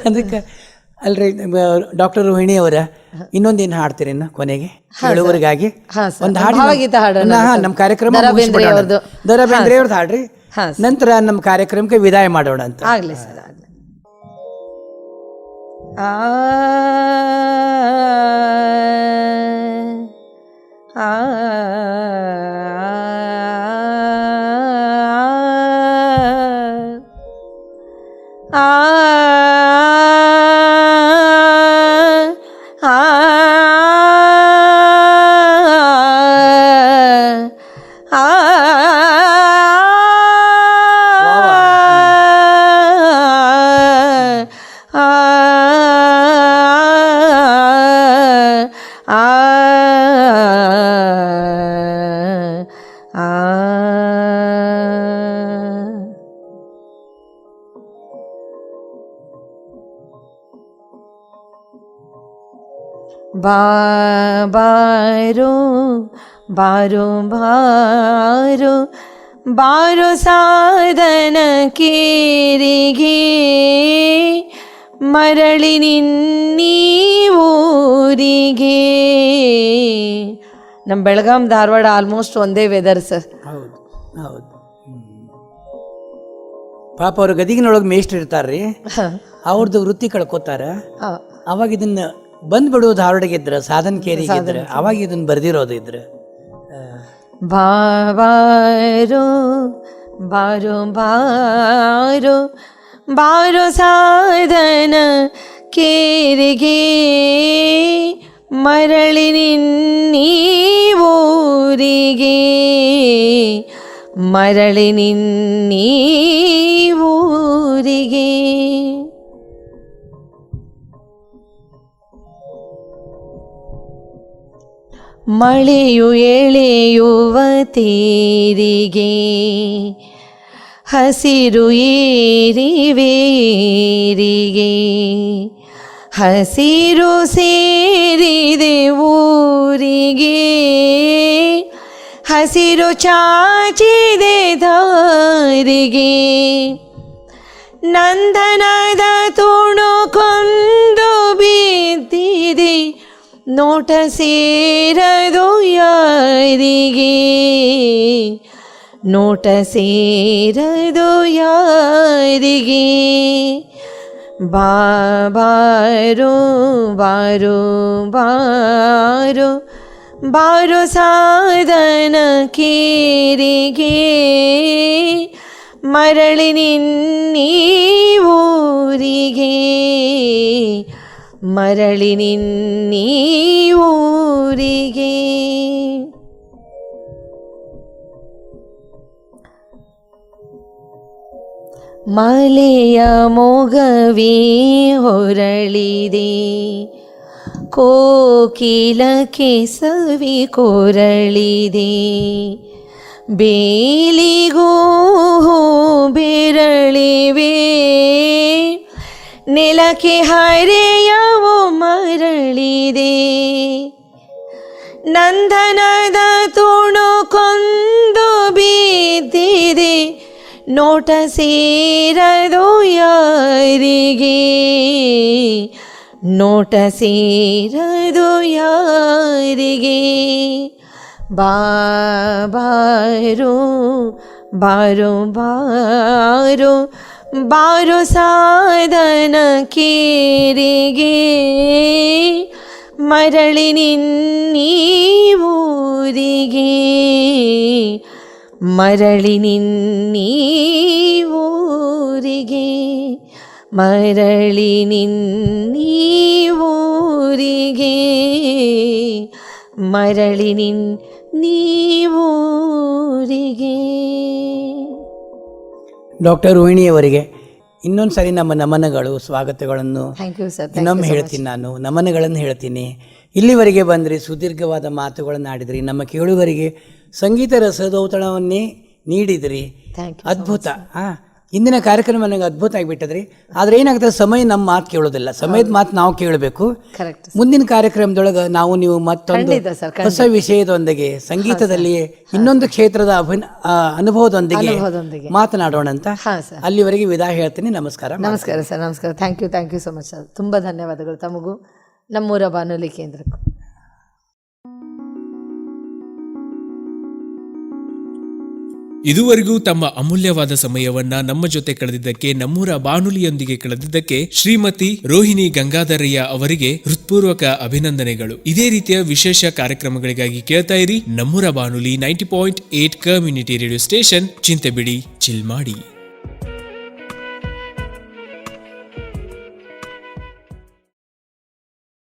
ಅದಕ್ಕೆ ಅಲ್ರಿ ಡಾಕ್ಟರ್ ರೋಹಿಣಿ ಅವರ ಇನ್ನೊಂದೇನು ಹಾಡ್ತೀರಿ ಕೊನೆಗೆ ಹೇಳುವವರಿಗಾಗಿ? ಒಂದು ಹಾಡು ನಮ್ಮ ಕಾರ್ಯಕ್ರಮ ದ ರಾ ಬೇಂದ್ರೆ ಅವ್ರದ್ದು ಹಾಡ್ರಿ. ನಂತರ ನಮ್ಮ ಕಾರ್ಯಕ್ರಮಕ್ಕೆ ವಿದಾಯ ಮಾಡೋಣ ಅಂತ. ಆಗ್ಲಿ ಸರ್. ಬಾರೋ ಬಾರೋ ಬಾರೋ ಬಾರೋ ಸಾಧನ ಕೇರಿಗೆ ಮರಳಿ ನಿನ್ನೀ ಊರಿಗೆ. ನಮ್ಮ ಬೆಳಗಾಂ ಧಾರವಾಡ ಆಲ್ಮೋಸ್ಟ್ ಒಂದೇ ವೆದರ್ ಸರ್. ಹೌದು. ಪಾಪ ಅವ್ರ ಗದಿಗಿನೊಳಗೆ ಮೇಷ್ಟ್ರು ಇರ್ತಾರ್ರಿ, ಅವ್ರದ್ದು ವೃತ್ತಿ ಕಳ್ಕೊತಾರ. ಅವಾಗ ಇದನ್ನ ಬಂದ್ಬಿಡು ಧಾರವಾಡಗೆ ಇದ್ರ, ಸಾಧನ ಕೇರಿಗೆ ಇದ್ರ, ಅವಾಗ ಇದನ್ನ ಬರ್ದಿರೋದು ಇದ್ರ. ಬಾರೋ ಬಾರೋ ಬಾರೋ ಬಾರೋ ಸಾಧನ ಕೇರಿಗೆ ಮರಳಿ ನಿನ್ನೀ ಊರಿಗೆ ಮರಳಿ ನಿನ್ನೀ ಊರಿಗೆ. ಮಳೆಯು ಎಳೆಯುವ ತೀರಿಗೆ ಹಸಿರು ಏರಿವೇರಿಗೆ, ಹಸಿರು ಸೇರಿದೆ ಊರಿಗೆ, ಹಸಿರು ಚಾಚಿದೆ ದಾರಿಗೆ. ನಂದನದ ತುಣುಕೊಂದು ಬಿದ್ದಿದೆ, ನೋಟ ಸೇರದು ಯಾರಿಗೆ, ನೋಟ ಸೇರದು ಯಾರಿಗೆ. ಬಾರೋ ಬಾರೋ ಬಾರೋ ಬಾರೋ ಸಾಧನ ಕೇರಿಗೆ, ಮರಳಿ ನಿನ್ನೀ ಊರಿಗೆ, ಮರಳಿ ನಿನ್ನೀ ಊರಿಗೆ. ಮಲೆಯ ಮೊಗವೇ ಹೊರಳಿದೆ, ಕೋಕಿಲಕ್ಕೆ ಸವಿ ಕೊರಳಿದೆ, ಬೇಲಿಗೂ ಬೆರಳಿವೆ, ನೆಲಕ್ಕೆ ಹರೆಯವು ಮರಳಿದೆ. ನಂದನದ ತುಣುಕೊಂದು ಬಿದ್ದಿದೆ, ನೋಟ ಸೇರದು ಯಾರಿಗೆ, ನೋಟ ಸೇರದು ಯಾರಿಗೆ. ಬಾರೋ ಬಾರೋ ಬಾರೋ ಬಾರೋ ಸಾಧನ ಕೇರಿಗೆ, ಮರಳಿ ನಿನ್ನೀ ಊರಿಗೆ, ಮರಳಿ ನಿನ್ನೀ ಊರಿಗೆ, ಮರಳಿ ನಿನ್ನೀ ಊರಿಗೆ, ಮರಳಿ ನಿನ್ನೀ ಊರಿಗೆ. ಡಾಕ್ಟರ್ ರೋಹಿಣಿಯವರಿಗೆ ಇನ್ನೊಂದು ಸರಿ ನಮ್ಮ ನಮನಗಳು, ಸ್ವಾಗತಗಳನ್ನು ಥ್ಯಾಂಕ್ ಯು ಸರ್. ಇನ್ನೊಮ್ಮೆ ಹೇಳ್ತೀನಿ, ನಾನು ನಮನಗಳನ್ನು ಹೇಳ್ತೀನಿ. ಇಲ್ಲಿವರೆಗೆ ಬಂದರೆ ಸುದೀರ್ಘವಾದ ಮಾತುಗಳನ್ನು ಆಡಿದ್ರಿ, ನಮ್ಮ ಕೇಳುಗರಿಗೆ ಸಂಗೀತ ರಸದೌತಣವನ್ನೇ ನೀಡಿದ್ರಿ. ಅದ್ಭುತ. ಇಂದಿನ ಕಾರ್ಯಕ್ರಮ ನನಗೆ ಅದ್ಭುತ ಆಗಿಬಿಟ್ಟದ್ರಿ. ಆದರೆ ಏನಾಗ್ತದೆ, ಸಮಯ ನಮ್ಮ ಮಾತು ಕೇಳೋದಿಲ್ಲ, ಸಮಯದ ಮಾತು ನಾವು ಕೇಳಬೇಕು. ಮುಂದಿನ ಕಾರ್ಯಕ್ರಮದೊಳಗೆ ನಾವು ನೀವು ಮತ್ತೊಂದು ಹೊಸ ವಿಷಯದೊಂದಿಗೆ, ಸಂಗೀತದಲ್ಲಿಯೇ ಇನ್ನೊಂದು ಕ್ಷೇತ್ರದ ಅನುಭವದೊಂದಿಗೆ ಮಾತನಾಡೋಣ ಅಂತ. ಅಲ್ಲಿವರೆಗೆ ವಿದಾಯ ಹೇಳ್ತೀನಿ. ನಮಸ್ಕಾರ. ನಮಸ್ಕಾರ ಸರ್. ನಮಸ್ಕಾರ. Thank you so much sir. ತುಂಬ ಧನ್ಯವಾದಗಳು ತಮಗೂ, ನಮ್ಮೂರ ಬಾನುಲಿ ಕೇಂದ್ರಕ್ಕೂ. ಇದುವರೆಗೂ ತಮ್ಮ ಅಮೂಲ್ಯವಾದ ಸಮಯವನ್ನ ನಮ್ಮ ಜೊತೆ ಕಳೆದಿದ್ದಕ್ಕೆ, ನಮ್ಮೂರ ಬಾನುಲಿಯೊಂದಿಗೆ ಕಳೆದಿದ್ದಕ್ಕೆ ಶ್ರೀಮತಿ ರೋಹಿಣಿ ಗಂಗಾಧರಯ್ಯ ಅವರಿಗೆ ಹೃತ್ಪೂರ್ವಕ ಅಭಿನಂದನೆಗಳು. ಇದೇ ರೀತಿಯ ವಿಶೇಷ ಕಾರ್ಯಕ್ರಮಗಳಿಗಾಗಿ ಕೇಳ್ತಾ ಇರಿ ನಮ್ಮೂರ ಬಾನುಲಿ 90.8 ಕಮ್ಯುನಿಟಿ ರೇಡಿಯೋ ಸ್ಟೇಷನ್. ಚಿಂತೆ ಬಿಡಿ, ಚಿಲ್ ಮಾಡಿ.